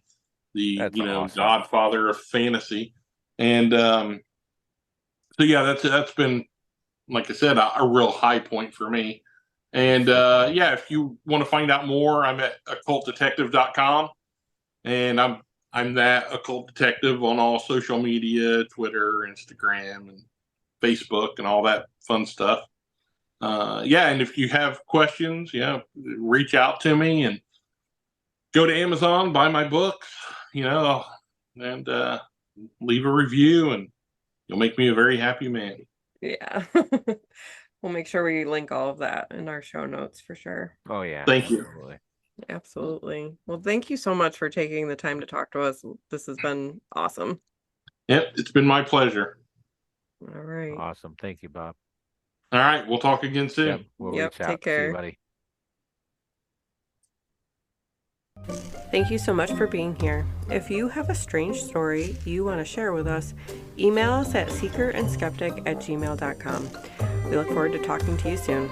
the That's awesome. godfather of fantasy. And so yeah, that's been, like I said, a real high point for me. And Super yeah, awesome. if you want to find out more, I'm at occultdetective.com, and I'm that occult detective on all social media, Twitter, Instagram, and Facebook, and all that fun stuff. Yeah, and if you have questions, reach out to me and go to Amazon, buy my books, and leave a review, and you'll make me a very happy man. Yeah. We'll make sure we link all of that in our show notes for sure. Oh yeah, Thank you. absolutely. Absolutely. Well, thank you so much for taking the time to talk to us. This has been awesome. Yep, it's been my pleasure. All right. Awesome. Thank you, Bob. All right, we'll talk again soon. Yep, we'll Yep, reach out. take See you, care. buddy. Thank you so much for being here. If you have a strange story you want to share with us, email us at seekerandskeptic@gmail.com. We look forward to talking to you soon.